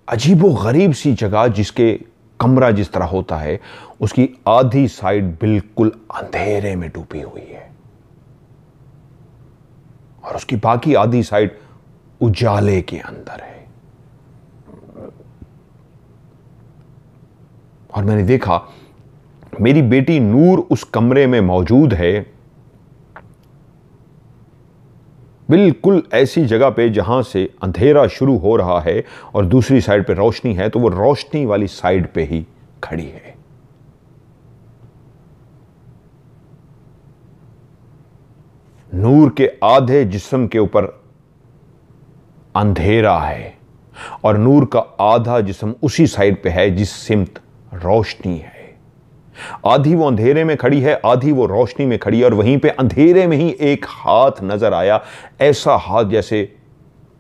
अजीबो गरीब सी जगह, जिसके कमरा जिस तरह होता है, उसकी आधी साइड बिल्कुल अंधेरे में डूबी हुई है और उसकी बाकी आधी साइड उजाले के अंदर है। और मैंने देखा मेरी बेटी नूर उस कमरे में मौजूद है, बिल्कुल ऐसी जगह पे जहां से अंधेरा शुरू हो रहा है और दूसरी साइड पे रोशनी है, तो वो रोशनी वाली साइड पे ही खड़ी है। नूर के आधे जिस्म के ऊपर अंधेरा है और नूर का आधा जिस्म उसी साइड पे है जिस सिमत रोशनी है। आधी वो अंधेरे में खड़ी है, आधी वो रोशनी में खड़ी है। और वहीं पे अंधेरे में ही एक हाथ नजर आया, ऐसा हाथ जैसे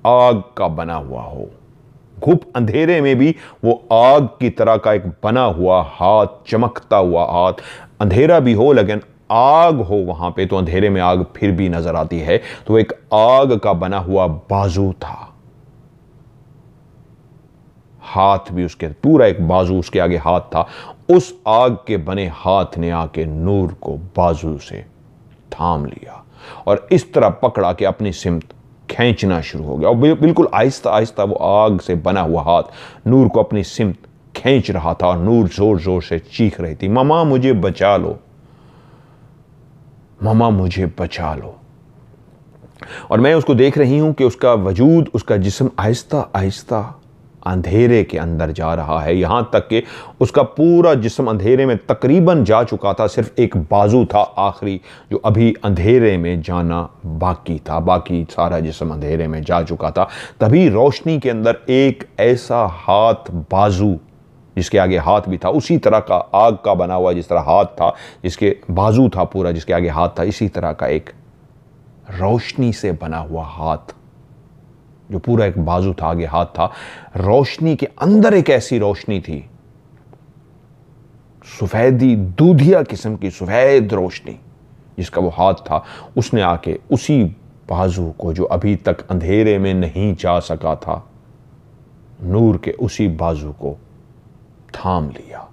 आग का बना हुआ हो। घुप अंधेरे में भी वो आग की तरह का एक बना हुआ हाथ, चमकता हुआ हाथ। अंधेरा भी हो लेकिन आग हो वहां पे, तो अंधेरे में आग फिर भी नजर आती है। तो एक आग का बना हुआ बाजू था, हाथ भी उसके, पूरा एक बाजू उसके आगे हाथ था। उस आग के बने हाथ ने आके नूर को बाजू से थाम लिया और इस तरह पकड़ा कि अपनी सिमत खींचना शुरू हो गया। और बिल्कुल आहिस्ता आहिस्ता वो आग से बना हुआ हाथ नूर को अपनी सिमत खींच रहा था और नूर जोर जोर से चीख रही थी, ममा मुझे बचा लो, ममा मुझे बचा लो। और मैं उसको देख रही हूं कि उसका वजूद, उसका जिस्म आहिस्ता आहिस्ता अंधेरे के अंदर जा रहा है, यहां तक कि उसका पूरा जिस्म अंधेरे में तकरीबन जा चुका था। सिर्फ एक बाजू था आखिरी जो अभी अंधेरे में जाना बाकी था, बाकी सारा जिस्म अंधेरे में जा चुका था। तभी रोशनी के अंदर एक ऐसा हाथ, बाजू जिसके आगे हाथ भी था, उसी तरह का आग का बना हुआ जिस तरह हाथ था, जिसके बाजू था पूरा, जिसके आगे हाथ था, इसी तरह का एक रोशनी से बना हुआ हाथ, जो पूरा एक बाजू था, आगे हाथ था। रोशनी के अंदर एक ऐसी रोशनी थी सफ़ेदी दूधिया किस्म की सफ़ेद रोशनी जिसका वो हाथ था, उसने आके उसी बाजू को जो अभी तक अंधेरे में नहीं जा सका था, नूर के उसी बाजू को थाम लिया।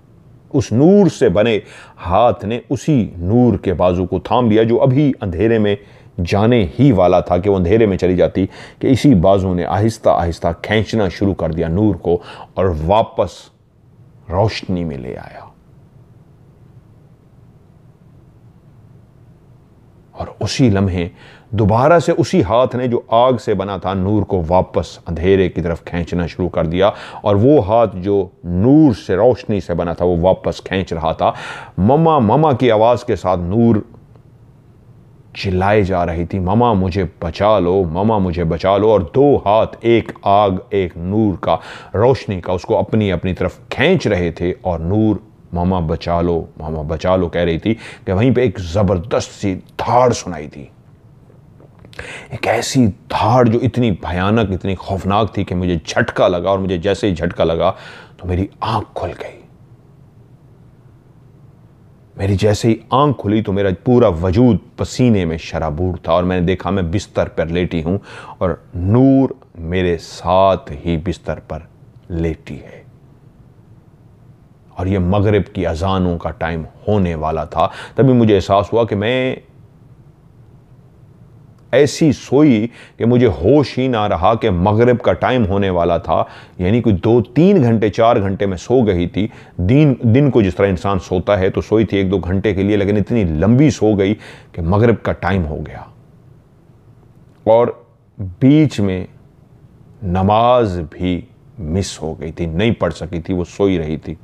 उस नूर से बने हाथ ने उसी नूर के बाजू को थाम लिया जो अभी अंधेरे में जाने ही वाला था कि वो अंधेरे में चली जाती, कि इसी बाजू ने आहिस्ता आहिस्ता खींचना शुरू कर दिया नूर को और वापस रोशनी में ले आया। और उसी लम्हे दोबारा से उसी हाथ ने जो आग से बना था नूर को वापस अंधेरे की तरफ खींचना शुरू कर दिया, और वो हाथ जो नूर से रोशनी से बना था वो वापस खींच रहा था। मम्मा मम्मा की आवाज के साथ नूर चिल्लाए जा रही थी, मम्मा मुझे बचा लो, मम्मा मुझे बचा लो। और दो हाथ, एक आग एक नूर का, रोशनी का, उसको अपनी अपनी तरफ खींच रहे थे। और नूर मामा बचा लो कह रही थी कि वहीं पे एक जबरदस्त सी धाड़ सुनाई दी। एक ऐसी धाड़ जो इतनी भयानक, इतनी खौफनाक थी कि मुझे झटका लगा, और मुझे जैसे ही झटका लगा तो मेरी आंख खुल गई। मेरी जैसे ही आंख खुली तो मेरा पूरा वजूद पसीने में शराबूर था, और मैंने देखा मैं बिस्तर पर लेटी हूं और नूर मेरे साथ ही बिस्तर पर लेटी है। और ये मगरिब की अजानों का टाइम होने वाला था। तभी मुझे एहसास हुआ कि मैं ऐसी सोई कि मुझे होश ही ना रहा कि मगरिब का टाइम होने वाला था। यानी कोई 2-3 घंटे 4 घंटे में सो गई थी। दिन को जिस तरह इंसान सोता है तो सोई थी 1-2 घंटे के लिए, लेकिन इतनी लंबी सो गई कि मगरिब का टाइम हो गया। और बीच में नमाज भी मिस हो गई थी, नहीं पढ़ सकी थी, वो सोई रही थी।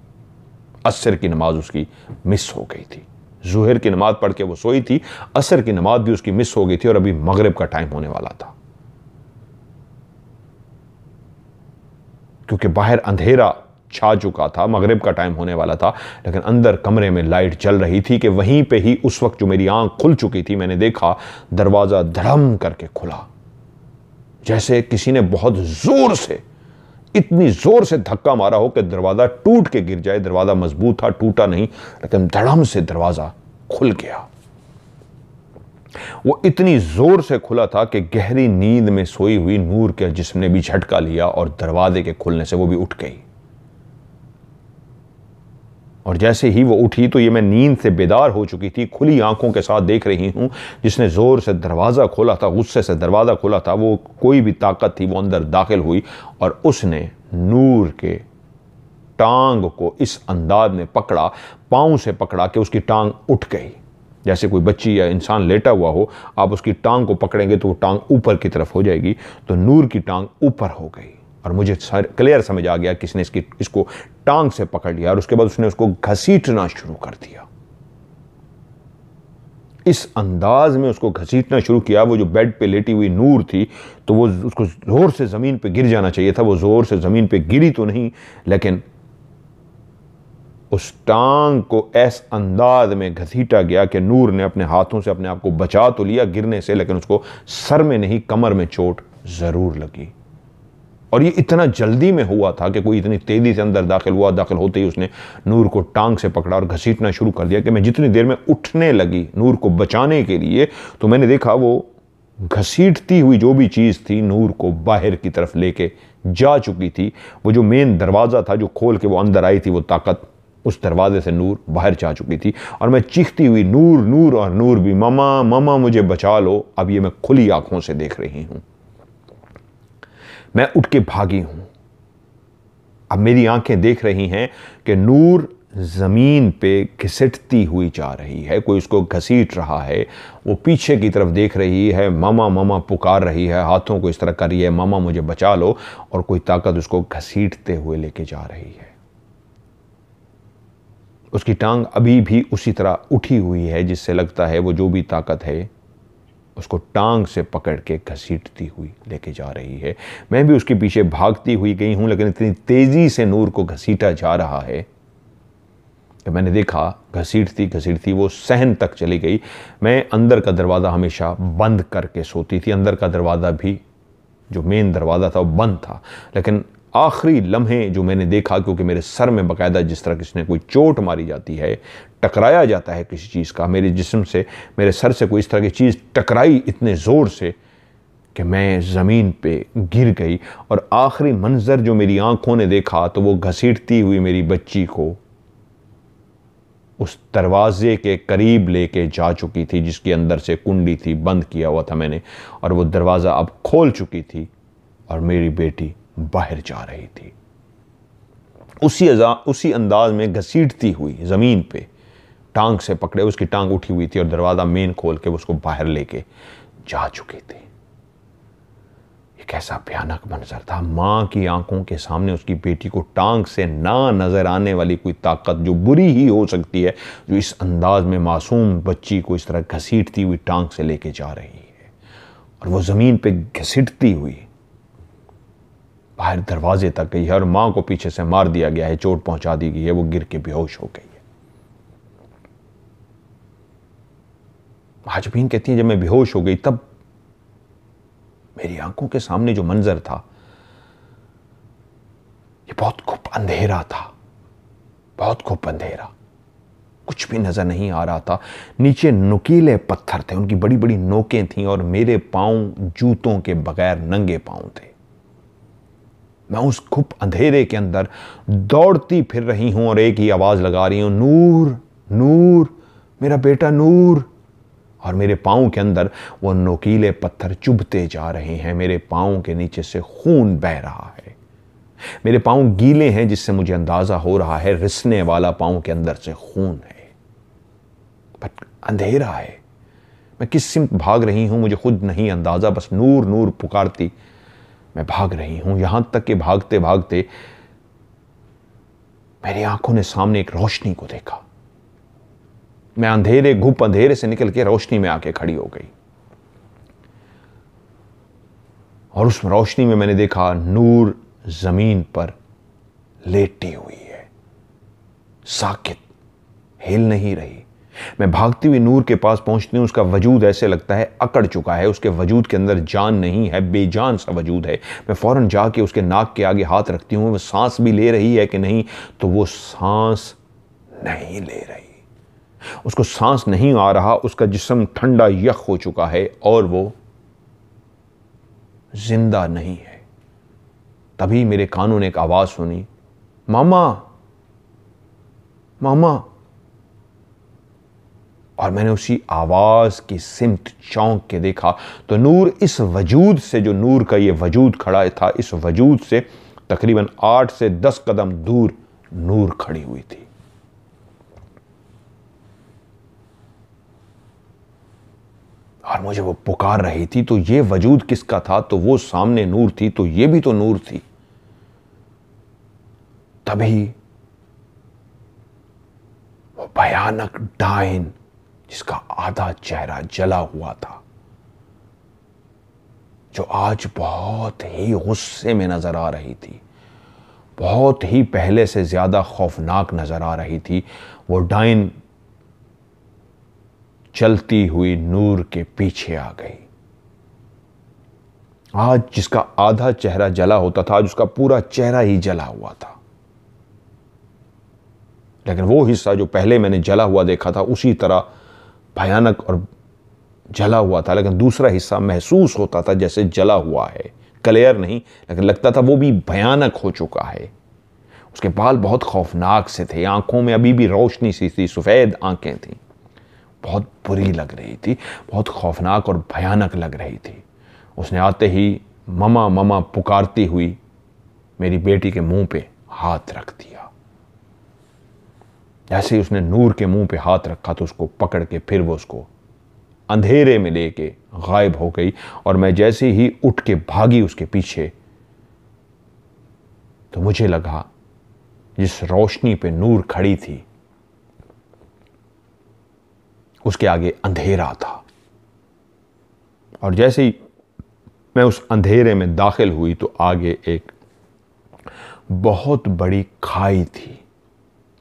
असर की नमाज उसकी मिस हो गई थी। ज़ुहर की नमाज पढ़ के वो सोई थी, असर की नमाज भी उसकी मिस हो गई थी, और अभी मगरिब का टाइम होने वाला था। क्योंकि बाहर अंधेरा छा चुका था, मगरिब का टाइम होने वाला था, लेकिन अंदर कमरे में लाइट जल रही थी कि वहीं पे ही उस वक्त जो मेरी आंख खुल चुकी थी, मैंने देखा दरवाजा धड़म करके खुला, जैसे किसी ने बहुत जोर से, इतनी जोर से धक्का मारा हो कि दरवाजा टूट के गिर जाए। दरवाजा मजबूत था, टूटा नहीं, लेकिन धड़म से दरवाजा खुल गया। वो इतनी जोर से खुला था कि गहरी नींद में सोई हुई नूर के जिस्म ने भी झटका लिया और दरवाजे के खुलने से वो भी उठ गई। और जैसे ही वो उठी तो ये मैं नींद से बेदार हो चुकी थी, खुली आंखों के साथ देख रही हूं जिसने जोर से दरवाजा खोला था, गुस्से से दरवाजा खोला था, वो कोई भी ताकत थी वो अंदर दाखिल हुई और उसने नूर के टांग को इस अंदाज में पकड़ा, पांव से पकड़ा कि उसकी टांग उठ गई। जैसे कोई बच्ची या इंसान लेटा हुआ हो, आप उसकी टांग को पकड़ेंगे तो वो टांग ऊपर की तरफ हो जाएगी, तो नूर की टांग ऊपर हो गई। और मुझे क्लियर समझ आ गया किसने इसको टांग से पकड़ लिया, और उसके बाद उसने उसको घसीटना शुरू कर दिया। इस अंदाज में उसको घसीटना शुरू किया। वो जो बेड पे लेटी हुई नूर थी, तो वो उसको जोर से जमीन पे गिर जाना चाहिए था, वो जोर से जमीन पे गिरी तो नहीं, लेकिन उस टांग को ऐस अंदाज में घसीटा गया कि नूर ने अपने हाथों से अपने आप को बचा तो लिया गिरने से, लेकिन उसको सर में नहीं कमर में चोट जरूर लगी। और ये इतना जल्दी में हुआ था कि कोई इतनी तेजी से अंदर दाखिल हुआ, दाखिल होते ही उसने नूर को टांग से पकड़ा और घसीटना शुरू कर दिया कि मैं जितनी देर में उठने लगी नूर को बचाने के लिए, तो मैंने देखा वो घसीटती हुई जो भी चीज़ थी नूर को बाहर की तरफ लेके जा चुकी थी। वो जो मेन दरवाज़ा था जो खोल के वो अंदर आई थी, वो ताकत उस दरवाजे से नूर बाहर जा चुकी थी। और मैं चीखती हुई नूर नूर, और नूर भी ममा ममा मुझे बचा लो। अब ये मैं खुली आंखों से देख रही हूं। मैं उठ के भागी हूं। अब मेरी आंखें देख रही हैं कि नूर जमीन पे घिसटती हुई जा रही है, कोई उसको घसीट रहा है। वो पीछे की तरफ देख रही है, मामा मामा पुकार रही है, हाथों को इस तरह कर रही है, मामा मुझे बचा लो, और कोई ताकत उसको घसीटते हुए लेके जा रही है। उसकी टांग अभी भी उसी तरह उठी हुई है जिससे लगता है वो जो भी ताकत है उसको टांग से पकड़ के घसीटती हुई लेके जा रही है। मैं भी उसके पीछे भागती हुई गई हूं, लेकिन इतनी तेजी से नूर को घसीटा जा रहा है कि मैंने देखा घसीटती घसीटती वो सहन तक चली गई। मैं अंदर का दरवाज़ा हमेशा बंद करके सोती थी। अंदर का दरवाज़ा भी जो मेन दरवाज़ा था वो बंद था, लेकिन आखिरी लम्हे जो मैंने देखा, क्योंकि मेरे सर में बाकायदा जिस तरह किसी ने कोई चोट मारी जाती है, टकराया जाता है किसी चीज़ का, मेरे जिस्म से, मेरे सर से कोई इस तरह की चीज़ टकराई इतने ज़ोर से कि मैं ज़मीन पे गिर गई। और आखिरी मंज़र जो मेरी आंखों ने देखा तो वो घसीटती हुई मेरी बच्ची को उस दरवाजे के करीब लेके जा चुकी थी, जिसके अंदर से कुंडी थी, बंद किया हुआ था मैंने, और वो दरवाज़ा अब खोल चुकी थी और मेरी बेटी बाहर जा रही थी। उसी अंदाज में घसीटती हुई ज़मीन पे, टांग से पकड़े, उसकी टांग उठी हुई थी और दरवाज़ा मेन खोल के उसको बाहर लेके जा चुकी थी। ये कैसा भयानक मंजर था। माँ की आंखों के सामने उसकी बेटी को टांग से ना नज़र आने वाली कोई ताकत जो बुरी ही हो सकती है, जो इस अंदाज में मासूम बच्ची को इस तरह घसीटती हुई टांग से लेके जा रही है, और वो ज़मीन पे घसीटती हुई बाहर दरवाजे तक गई है, और माँ को पीछे से मार दिया गया है, चोट पहुंचा दी गई है, वो गिर के बेहोश हो गई है। महाजबीन कहती है जब मैं बेहोश हो गई तब मेरी आंखों के सामने जो मंजर था, ये बहुत खूब अंधेरा था, बहुत खूब अंधेरा, कुछ भी नजर नहीं आ रहा था। नीचे नुकीले पत्थर थे, उनकी बड़ी बड़ी नोकें थीं, और मेरे पांव जूतों के बगैर नंगे पांव थे। मैं उस खूब अंधेरे के अंदर दौड़ती फिर रही हूं और एक ही आवाज लगा रही हूं, नूर नूर, मेरा बेटा नूर। और मेरे पाँव के अंदर वो नोकीले पत्थर चुभते जा रहे हैं, मेरे पाँव के नीचे से खून बह रहा है, मेरे पाँव गीले हैं, जिससे मुझे अंदाजा हो रहा है रिसने वाला पाँव के अंदर से खून है। पर अंधेरा है, मैं किस सिमत भाग रही हूं मुझे खुद नहीं अंदाजा, बस नूर नूर पुकारती मैं भाग रही हूं। यहां तक कि भागते भागते मेरी आंखों ने सामने एक रोशनी को देखा। मैं घुप अंधेरे से निकल के रोशनी में आके खड़ी हो गई, और उस रोशनी में मैंने देखा नूर जमीन पर लेटी हुई है, साकित, हिल नहीं रही। मैं भागती हुई नूर के पास पहुंचती हूं, उसका वजूद ऐसे लगता है अकड़ चुका है, उसके वजूद के अंदर जान नहीं है, बेजान सा वजूद है। मैं फौरन जाके उसके नाक के आगे हाथ रखती हूं, वो सांस भी ले रही है कि नहीं, तो वो सांस नहीं ले रही, उसको सांस नहीं आ रहा, उसका जिस्म ठंडा यख हो चुका है और वो जिंदा नहीं है। तभी मेरे कानों ने एक आवाज सुनी, मामा मामा। और मैंने उसी आवाज की सिमत चौंक के देखा तो नूर, इस वजूद से, जो नूर का ये वजूद खड़ा था, इस वजूद से तकरीबन 8 से 10 कदम दूर नूर खड़ी हुई थी। और मुझे वो पुकार रही थी। तो ये वजूद किसका था? तो वो सामने नूर थी, तो ये भी तो नूर थी। तभी वो भयानक डायन, जिसका आधा चेहरा जला हुआ था, जो आज बहुत ही गुस्से में नजर आ रही थी, बहुत ही पहले से ज्यादा खौफनाक नजर आ रही थी, वो डायन चलती हुई नूर के पीछे आ गई। आज जिसका आधा चेहरा जला होता था, आज उसका पूरा चेहरा ही जला हुआ था। लेकिन वो हिस्सा जो पहले मैंने जला हुआ देखा था, उसी तरह भयानक और जला हुआ था, लेकिन दूसरा हिस्सा महसूस होता था जैसे जला हुआ है, क्लियर नहीं, लेकिन लगता था वो भी भयानक हो चुका है। उसके बाल बहुत खौफनाक से थे, आंखों में अभी भी रोशनी सी थी, सफेद आंखें थीं, बहुत बुरी लग रही थी, बहुत खौफनाक और भयानक लग रही थी। उसने आते ही ममा ममा पुकारती हुई मेरी बेटी के मुंह पे हाथ रख दिया। जैसे ही उसने नूर के मुंह पे हाथ रखा तो उसको पकड़ के फिर वो उसको अंधेरे में लेके गायब हो गई। और मैं जैसे ही उठ के भागी उसके पीछे, तो मुझे लगा जिस रोशनी पे नूर खड़ी थी उसके आगे अंधेरा था। और जैसे ही मैं उस अंधेरे में दाखिल हुई तो आगे एक बहुत बड़ी खाई थी,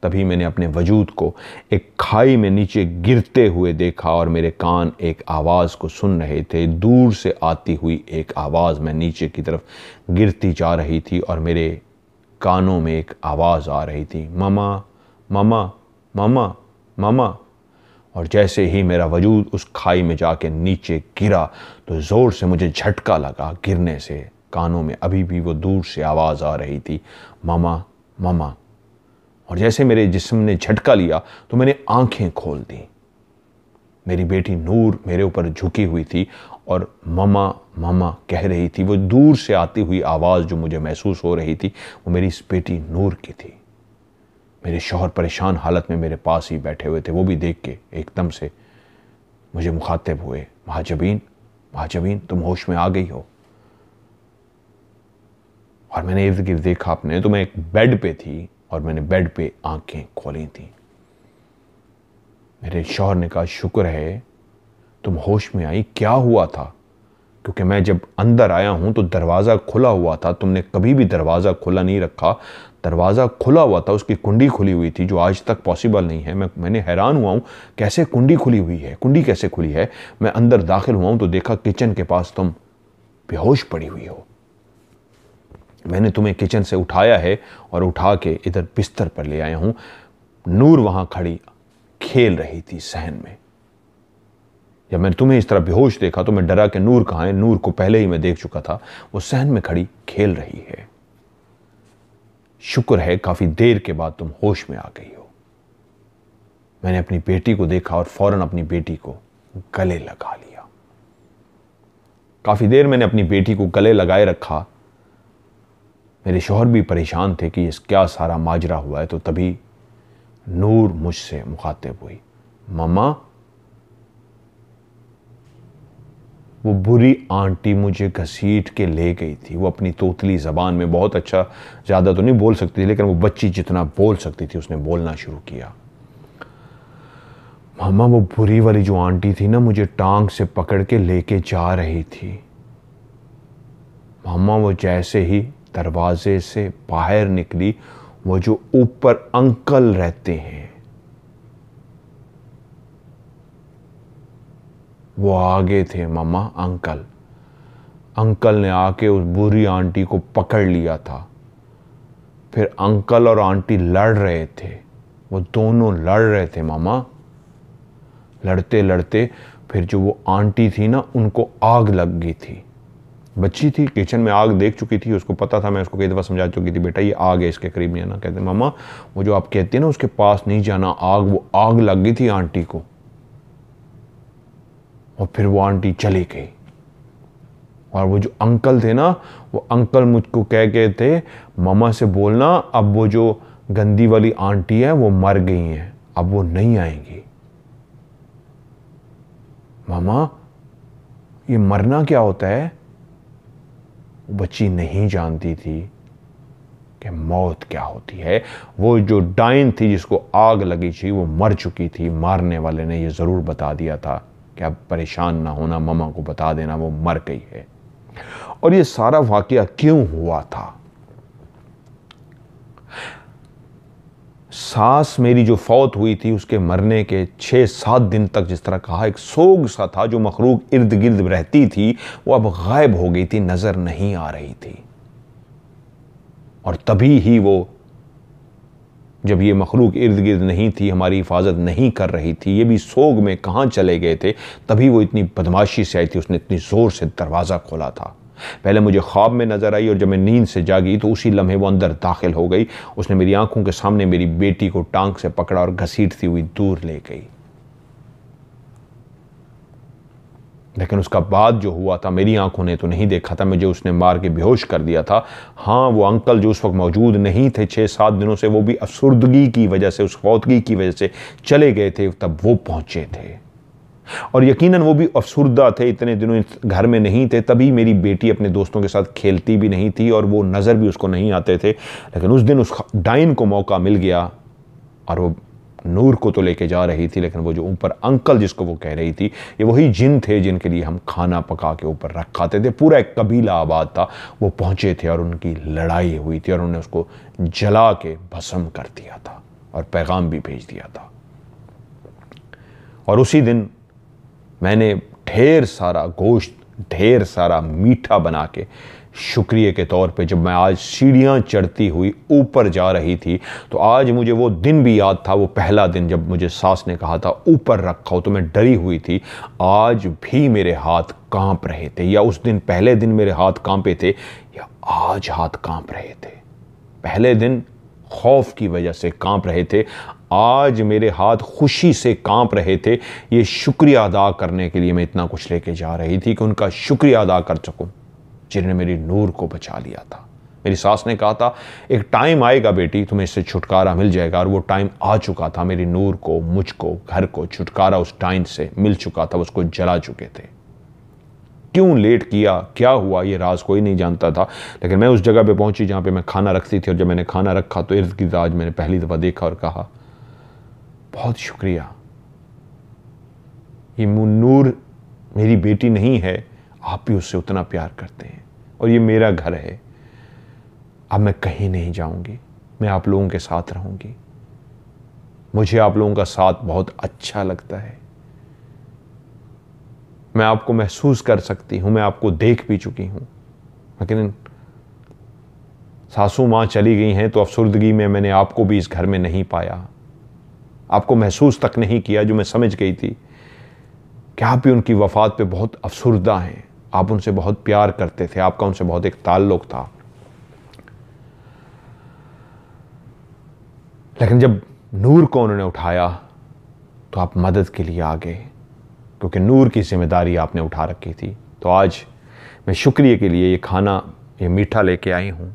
तभी मैंने अपने वजूद को एक खाई में नीचे गिरते हुए देखा और मेरे कान एक आवाज़ को सुन रहे थे। दूर से आती हुई एक आवाज़ मैं नीचे की तरफ गिरती जा रही थी और मेरे कानों में एक आवाज़ आ रही थी, मामा मामा मामा मामा। और जैसे ही मेरा वजूद उस खाई में जाके नीचे गिरा तो ज़ोर से मुझे झटका लगा गिरने से। कानों में अभी भी वो दूर से आवाज़ आ रही थी, मामा मामा। और जैसे मेरे जिस्म ने झटका लिया तो मैंने आंखें खोल दी। मेरी बेटी नूर मेरे ऊपर झुकी हुई थी और मामा मामा कह रही थी। वो दूर से आती हुई आवाज़ जो मुझे महसूस हो रही थी वो मेरी इस बेटी नूर की थी। मेरे शौहर परेशान हालत में मेरे पास ही बैठे हुए थे। वो भी देख के एकदम से मुझे मुखातिब हुए, महाजबीन महाजबीन तुम होश में आ गई हो। और मैंने इर्द गिर्द देखा अपने तो मैं एक बेड पे थी और मैंने बेड पे आंखें खोली थी। मेरे शौहर ने कहा, शुक्र है तुम होश में आई, क्या हुआ था? क्योंकि मैं जब अंदर आया हूं तो दरवाज़ा खुला हुआ था। तुमने कभी भी दरवाज़ा खुला नहीं रखा। दरवाज़ा खुला हुआ था, उसकी कुंडी खुली हुई थी, जो आज तक पॉसिबल नहीं है। मैंने हैरान हुआ हूँ, कैसे कुंडी खुली हुई है, कुंडी कैसे खुली है। मैं अंदर दाखिल हुआ हूँ तो देखा किचन के पास तुम बेहोश पड़ी हुई हो। मैंने तुम्हें किचन से उठाया है और उठा के इधर बिस्तर पर ले आया हूँ। नूर वहाँ खड़ी खेल रही थी सहन में। जब मैंने तुम्हें इस तरह बेहोश देखा तो मैं डरा कि नूर कहाँ है। नूर को पहले ही मैं देख चुका था, वो सहन में खड़ी खेल रही है। शुक्र है काफ़ी देर के बाद तुम होश में आ गई हो। मैंने अपनी बेटी को देखा और फौरन अपनी बेटी को गले लगा लिया। काफ़ी देर मैंने अपनी बेटी को गले लगाए रखा। मेरे शौहर भी परेशान थे कि इस क्या सारा माजरा हुआ है। तो तभी नूर मुझसे मुखातिब हुई, मामा वो बुरी आंटी मुझे घसीट के ले गई थी। वो अपनी तोतली ज़बान में बहुत अच्छा, ज़्यादा तो नहीं बोल सकती थी लेकिन वो बच्ची जितना बोल सकती थी उसने बोलना शुरू किया। मामा वो बुरी वाली जो आंटी थी ना, मुझे टांग से पकड़ के लेके जा रही थी। मामा वो जैसे ही दरवाजे से बाहर निकली, वो जो ऊपर अंकल रहते हैं वो आगे थे। मामा अंकल ने आके उस बुरी आंटी को पकड़ लिया था। फिर अंकल और आंटी लड़ रहे थे, वो दोनों लड़ रहे थे मामा। लड़ते लड़ते फिर जो वो आंटी थी ना, उनको आग लग गई थी। बच्ची थी, किचन में आग देख चुकी थी, उसको पता था। मैं उसको कई दफ़ा समझा चुकी थी, बेटा ये आग है, इसके करीब नहीं आना। कहते मामा वो जो आप कहती है ना उसके पास नहीं जाना, वो आग लग गई थी आंटी को। और फिर वो आंटी चली गई। और वो जो अंकल थे ना, वो अंकल मुझको कह गए थे, मामा से बोलना अब वो जो गंदी वाली आंटी है वो मर गई हैं, अब वो नहीं आएंगी। मामा ये मरना क्या होता है? वो बच्ची नहीं जानती थी कि मौत क्या होती है। वो जो डाइन थी जिसको आग लगी थी वो मर चुकी थी। मारने वाले ने ये ज़रूर बता दिया था कि अब परेशान ना होना, मामा को बता देना वो मर गई है। और ये सारा वाकया क्यों हुआ था? सास मेरी जो फौत हुई थी उसके मरने के 6-7 दिन तक, जिस तरह कहा, एक सोग सा था। जो मखलूक इर्द गिर्द रहती थी वो अब गायब हो गई थी, नजर नहीं आ रही थी। और तभी ही वो, जब ये मखलूक इर्द गिर्द नहीं थी, हमारी हिफाजत नहीं कर रही थी, ये भी सोग में कहाँ चले गए थे, तभी वो इतनी बदमाशी से आई थी। उसने इतनी ज़ोर से दरवाज़ा खोला था। पहले मुझे ख्वाब में नज़र आई और जब मैं नींद से जागी तो उसी लम्हे वो अंदर दाखिल हो गई। उसने मेरी आंखों के सामने मेरी बेटी को टांग से पकड़ा और घसीटती हुई दूर ले गई। लेकिन उसका बाद जो हुआ था मेरी आंखों ने तो नहीं देखा था। मुझे उसने मार के बेहोश कर दिया था। हाँ, वो अंकल जो उस वक्त मौजूद नहीं थे 6-7 दिनों से, वो भी अफसुर्दगी की वजह से, उस फौतगी की वजह से चले गए थे, तब वो पहुंचे थे। और यकीनन वो भी अफसुर्दा थे, इतने दिनों घर में नहीं थे। तभी मेरी बेटी अपने दोस्तों के साथ खेलती भी नहीं थी और वो नज़र भी उसको नहीं आते थे। लेकिन उस दिन उस डाइन को मौका मिल गया और वो नूर को तो लेके जा रही थी, लेकिन वो जो ऊपर अंकल जिसको वो कह रही थी, ये वही जिन थे जिनके लिए हम खाना पका के ऊपर रख खाते थे। पूरा एक कबीला आबाद था। वो पहुंचे थे और उनकी लड़ाई हुई थी और उन्होंने उसको जला के भस्म कर दिया था। और पैगाम भी भेज दिया था। और उसी दिन मैंने ढेर सारा गोश्त, ढेर सारा मीठा बना के शुक्रिया के तौर पे, जब मैं आज सीढ़ियाँ चढ़ती हुई ऊपर जा रही थी, तो आज मुझे वो दिन भी याद था, वो पहला दिन जब मुझे सास ने कहा था ऊपर रखो, तो मैं डरी हुई थी। आज भी मेरे हाथ कांप रहे थे, या उस दिन पहले दिन मेरे हाथ कांपे थे, या आज हाथ कांप रहे थे। पहले दिन खौफ की वजह से कांप रहे थे, आज मेरे हाथ खुशी से कांप रहे थे। ये शुक्रिया अदा करने के लिए मैं इतना कुछ लेके जा रही थी कि उनका शुक्रिया अदा कर सकूं, जिन्होंने मेरी नूर को बचा लिया था। मेरी सास ने कहा था एक टाइम आएगा बेटी, तुम्हें इससे छुटकारा मिल जाएगा, और वो टाइम आ चुका था। मेरी नूर को, मुझको, घर को छुटकारा उस टाइम से मिल चुका था, उसको जला चुके थे। क्यों लेट किया, क्या हुआ, ये राज कोई नहीं जानता था। लेकिन मैं उस जगह पे पहुंची जहां पे मैं खाना रखती थी, और जब मैंने खाना रखा तो इर्द गिर्द आज मैंने पहली दफा देखा और कहा बहुत शुक्रिया, ये नूर मेरी बेटी नहीं है, आप भी उससे उतना प्यार करते हैं, और ये मेरा घर है। अब मैं कहीं नहीं जाऊंगी, मैं आप लोगों के साथ रहूंगी। मुझे आप लोगों का साथ बहुत अच्छा लगता है। मैं आपको महसूस कर सकती हूं, मैं आपको देख भी चुकी हूं। लेकिन सासू मां चली गई हैं तो अफसुर्दगी में मैंने आपको भी इस घर में नहीं पाया, आपको महसूस तक नहीं किया, जो मैं समझ गई थी कि आप भी उनकी वफात पे बहुत अफसुर्दा हैं। आप उनसे बहुत प्यार करते थे, आपका उनसे बहुत एक ताल्लुक था। लेकिन जब नूर को उन्होंने उठाया तो आप मदद के लिए आ गए, क्योंकि नूर की जिम्मेदारी आपने उठा रखी थी। तो आज मैं शुक्रिया के लिए ये खाना, ये मीठा लेके आई हूँ,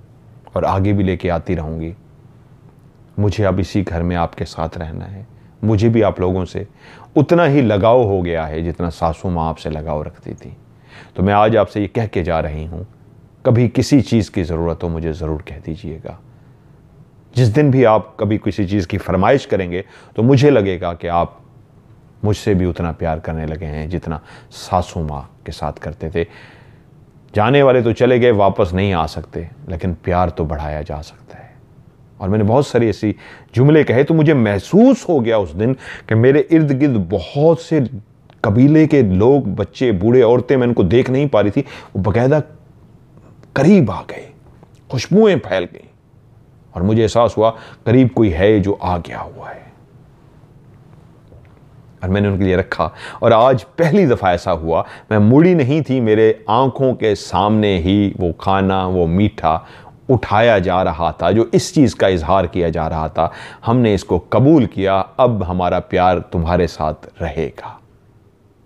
और आगे भी लेके आती रहूँगी। मुझे अब इसी घर में आपके साथ रहना है। मुझे भी आप लोगों से उतना ही लगाव हो गया है जितना सासू माँ आपसे लगाव रखती थी। तो मैं आज आपसे ये कह के जा रही हूँ, कभी किसी चीज़ की ज़रूरत हो मुझे ज़रूर कह दीजिएगा। जिस दिन भी आप कभी किसी चीज़ की फरमाइश करेंगे तो मुझे लगेगा कि आप मुझसे भी उतना प्यार करने लगे हैं जितना सासू माँ के साथ करते थे। जाने वाले तो चले गए, वापस नहीं आ सकते, लेकिन प्यार तो बढ़ाया जा सकता है। और मैंने बहुत सारी ऐसी जुमले कहे, तो मुझे महसूस हो गया उस दिन कि मेरे इर्द गिर्द बहुत से कबीले के लोग, बच्चे, बूढ़े, औरतें, मैं इनको देख नहीं पा रही थी, वो बाकायदा करीब आ गए, खुशबुएं फैल गई, और मुझे एहसास हुआ करीब कोई है जो आ गया हुआ है। और मैंने उनके लिए रखा, और आज पहली दफ़ा ऐसा हुआ, मैं मुड़ी नहीं थी, मेरे आंखों के सामने ही वो खाना, वो मीठा उठाया जा रहा था, जो इस चीज़ का इजहार किया जा रहा था, हमने इसको कबूल किया, अब हमारा प्यार तुम्हारे साथ रहेगा।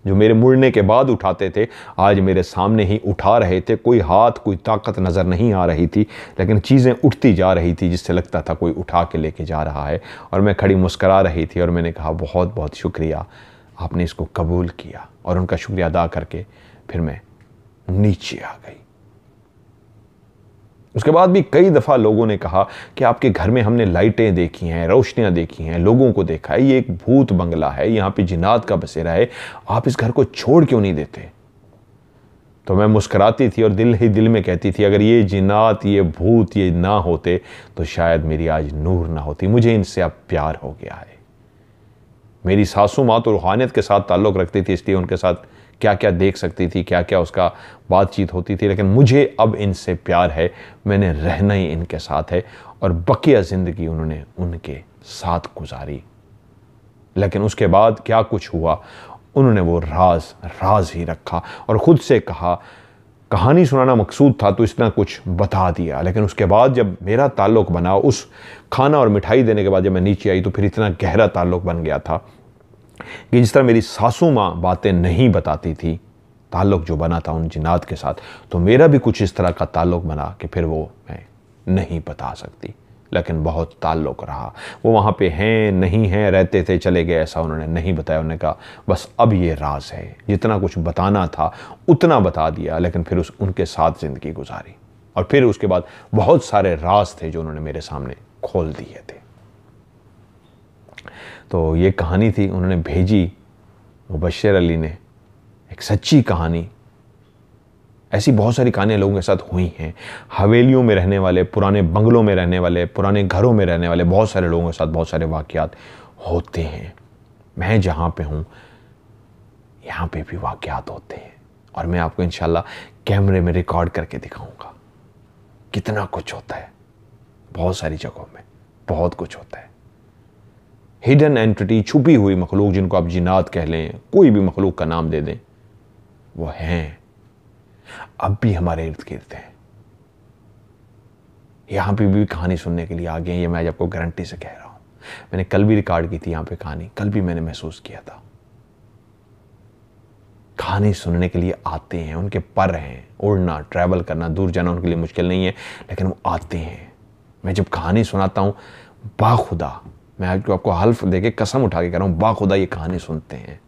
जो मेरे मुड़ने के बाद उठाते थे, आज मेरे सामने ही उठा रहे थे। कोई हाथ, कोई ताकत नज़र नहीं आ रही थी, लेकिन चीज़ें उठती जा रही थी, जिससे लगता था कोई उठा के लेके जा रहा है। और मैं खड़ी मुस्करा रही थी, और मैंने कहा बहुत बहुत शुक्रिया, आपने इसको कबूल किया। और उनका शुक्रिया अदा करके फिर मैं नीचे आ गई। उसके बाद भी कई दफ़ा लोगों ने कहा कि आपके घर में हमने लाइटें देखी हैं, रोशनियां देखी हैं, लोगों को देखा है, ये एक भूत बंगला है, यहाँ पे जिन्नात का बसेरा है, आप इस घर को छोड़ क्यों नहीं देते। तो मैं मुस्कुराती थी और दिल ही दिल में कहती थी, अगर ये जिन्नात, ये भूत, ये ना होते तो शायद मेरी आज नूर ना होती। मुझे इनसे अब प्यार हो गया है। मेरी सासू माँ तो रूहानियत के साथ ताल्लुक़ रखती थी, इसलिए उनके साथ क्या क्या देख सकती थी, क्या क्या उसका बातचीत होती थी, लेकिन मुझे अब इनसे प्यार है, मैंने रहना ही इनके साथ है। और बकिया ज़िंदगी उन्होंने उनके साथ गुजारी। लेकिन उसके बाद क्या कुछ हुआ, उन्होंने वो राज ही रखा, और ख़ुद से कहा कहानी सुनाना मकसूद था तो इतना कुछ बता दिया। लेकिन उसके बाद जब मेरा ताल्लुक़ बना, उस खाना और मिठाई देने के बाद जब मैं नीचे आई, तो फिर इतना गहरा ताल्लुक़ बन गया था कि जिस तरह मेरी सासू माँ बातें नहीं बताती थी, ताल्लुक़ जो बना था उन जिन्नात के साथ, तो मेरा भी कुछ इस तरह का ताल्लुक़ बना कि फिर वो मैं नहीं बता सकती, लेकिन बहुत ताल्लुक़ रहा। वो वहाँ पे हैं, नहीं हैं, रहते थे, चले गए, ऐसा उन्होंने नहीं बताया। उन्होंने कहा बस अब ये राज है, जितना कुछ बताना था उतना बता दिया, लेकिन फिर उनके साथ ज़िंदगी गुजारी। और फिर उसके बाद बहुत सारे राज थे जो उन्होंने मेरे सामने खोल दिए थे। तो ये कहानी थी, उन्होंने भेजी मुबश्शिर अली ने, एक सच्ची कहानी ऐसी बहुत सारी कहानियाँ लोगों के साथ हुई हैं। हवेलियों में रहने वाले, पुराने बंगलों में रहने वाले, पुराने घरों में रहने वाले बहुत सारे लोगों के साथ बहुत सारे वाक़यात होते हैं। मैं जहाँ पे हूँ यहाँ पे भी वाक़यात होते हैं और मैं आपको इंशाल्लाह कैमरे में रिकॉर्ड करके दिखाऊंगा। कितना कुछ होता है, बहुत सारी जगहों में बहुत कुछ होता है। हिडन एंटिटी, छुपी हुई मखलूक, जिनको आप जिन्नात कह लें, कोई भी मखलूक का नाम दे दें, वो हैं, अब भी हमारे इर्द गिर्द हैं। यहां पे भी कहानी सुनने के लिए आ गए हैं, ये मैं आज आपको गारंटी से कह रहा हूं। मैंने कल भी रिकॉर्ड की थी यहां पे कहानी, कल भी मैंने महसूस किया था। कहानी सुनने के लिए आते हैं, उनके पर हैं, उड़ना, ट्रैवल करना, दूर जाना उनके लिए मुश्किल नहीं है, लेकिन वो आते हैं। मैं जब कहानी सुनाता हूं, बाखुदा, मैं आज आपको हल्फ देके कसम उठा के कह रहा हूं, बाखुदा ये कहानी सुनते हैं,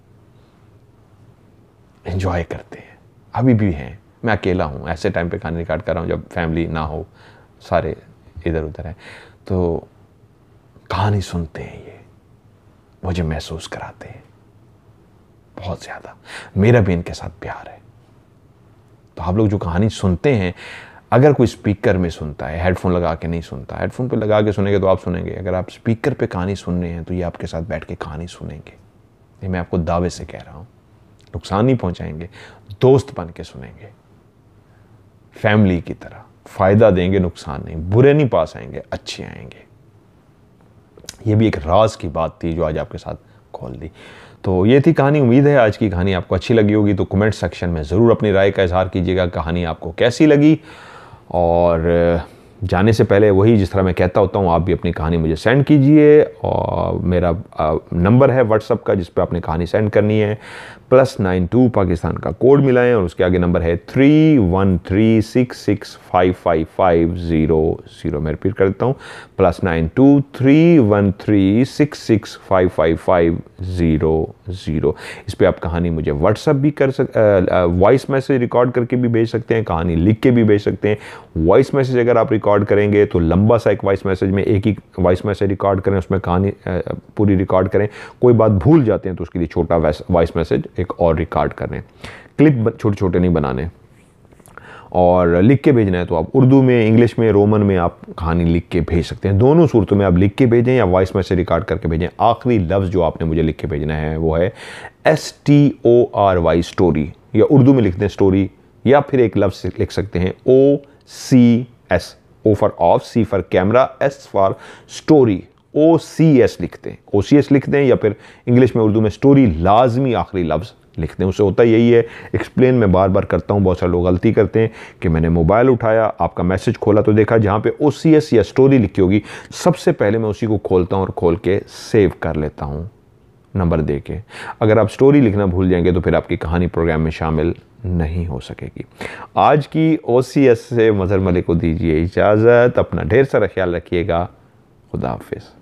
एंजॉय करते हैं। अभी भी हैं, मैं अकेला हूं, ऐसे टाइम पे कहानी रिकॉर्ड कर रहा हूं जब फैमिली ना हो, सारे इधर उधर हैं, तो कहानी सुनते हैं, ये मुझे महसूस कराते हैं बहुत ज़्यादा। मेरा भी इनके साथ प्यार है। तो आप लोग जो कहानी सुनते हैं, अगर कोई स्पीकर में सुनता है, हेडफोन लगा के नहीं सुनता, हेडफोन पे लगा के सुनेंगे तो आप सुनेंगे। अगर आप स्पीकर पे कहानी सुन रहे हैं तो ये आपके साथ बैठ के कहानी सुनेंगे। ये मैं आपको दावे से कह रहा हूँ, नुकसान नहीं पहुँचाएंगे, दोस्त बन के सुनेंगे, फैमिली की तरह फ़ायदा देंगे, नुकसान नहीं, बुरे नहीं पास आएंगे, अच्छे आएंगे। ये भी एक राज की बात थी जो आज आपके साथ खोल दी। तो ये थी कहानी। उम्मीद है आज की कहानी आपको अच्छी लगी होगी। तो कमेंट सेक्शन में ज़रूर अपनी राय का इजहार कीजिएगा, कहानी आपको कैसी लगी। और जाने से पहले वही जिस तरह मैं कहता होता हूँ, आप भी अपनी कहानी मुझे सेंड कीजिए। और मेरा नंबर है व्हाट्सअप का जिस पर आपने कहानी सेंड करनी है, +92 पाकिस्तान का कोड मिलाएं और उसके आगे नंबर है 313665550। मैं रिपीट कर देता हूँ, +92 313665550। इस पर आप कहानी मुझे व्हाट्सअप भी कर वॉइस मैसेज रिकॉर्ड करके भी भेज सकते हैं, कहानी लिख के भी भेज सकते हैं। वॉइस मैसेज अगर आप रिकॉर्ड करेंगे तो लंबा सा एक वॉइस मैसेज में एक ही वॉइस मैसेज रिकॉर्ड करें, उसमें कहानी पूरी रिकॉर्ड करें। कोई बात भूल जाते हैं तो उसके लिए छोटा वॉइस मैसेज एक और रिकॉर्ड करें। क्लिप छोटे छोटे नहीं बनाने। और लिख के भेजना है तो आप उर्दू में, इंग्लिश में, रोमन में आप कहानी लिख के भेज सकते हैं। दोनों सूरतों में आप लिख के भेजें या वॉइस मैसेज रिकॉर्ड करके भेजें। आखिरी लफ्ज़ जो आपने मुझे लिख के भेजना है वो है STORY, स्टोरी, या उर्दू में लिखते हैं स्टोरी, या फिर एक लफ्ज़ लिख सकते हैं OCS, O for of, C for camera, S for story, OCS लिखते हैं, OCS लिखते हैं, या फिर इंग्लिश में, उर्दू में स्टोरी लाजमी आखिरी लफ्ज़ लिखते हैं। उससे होता यही है, एक्सप्लेन मैं बार बार करता हूँ, बहुत सारे लोग गलती करते हैं कि मैंने मोबाइल उठाया, आपका मैसेज खोला तो देखा जहाँ पे OCS या स्टोरी लिखी होगी, सबसे पहले मैं उसी को खोलता हूँ और खोल के सेव कर लेता हूँ नंबर दे के। अगर आप स्टोरी लिखना भूल जाएंगे तो फिर आपकी कहानी प्रोग्राम में शामिल नहीं हो सकेगी। आज की OCS से मज़हर मलिक को दीजिए इजाज़त। अपना ढेर सारा ख्याल रखिएगा। खुदा हाफिज़।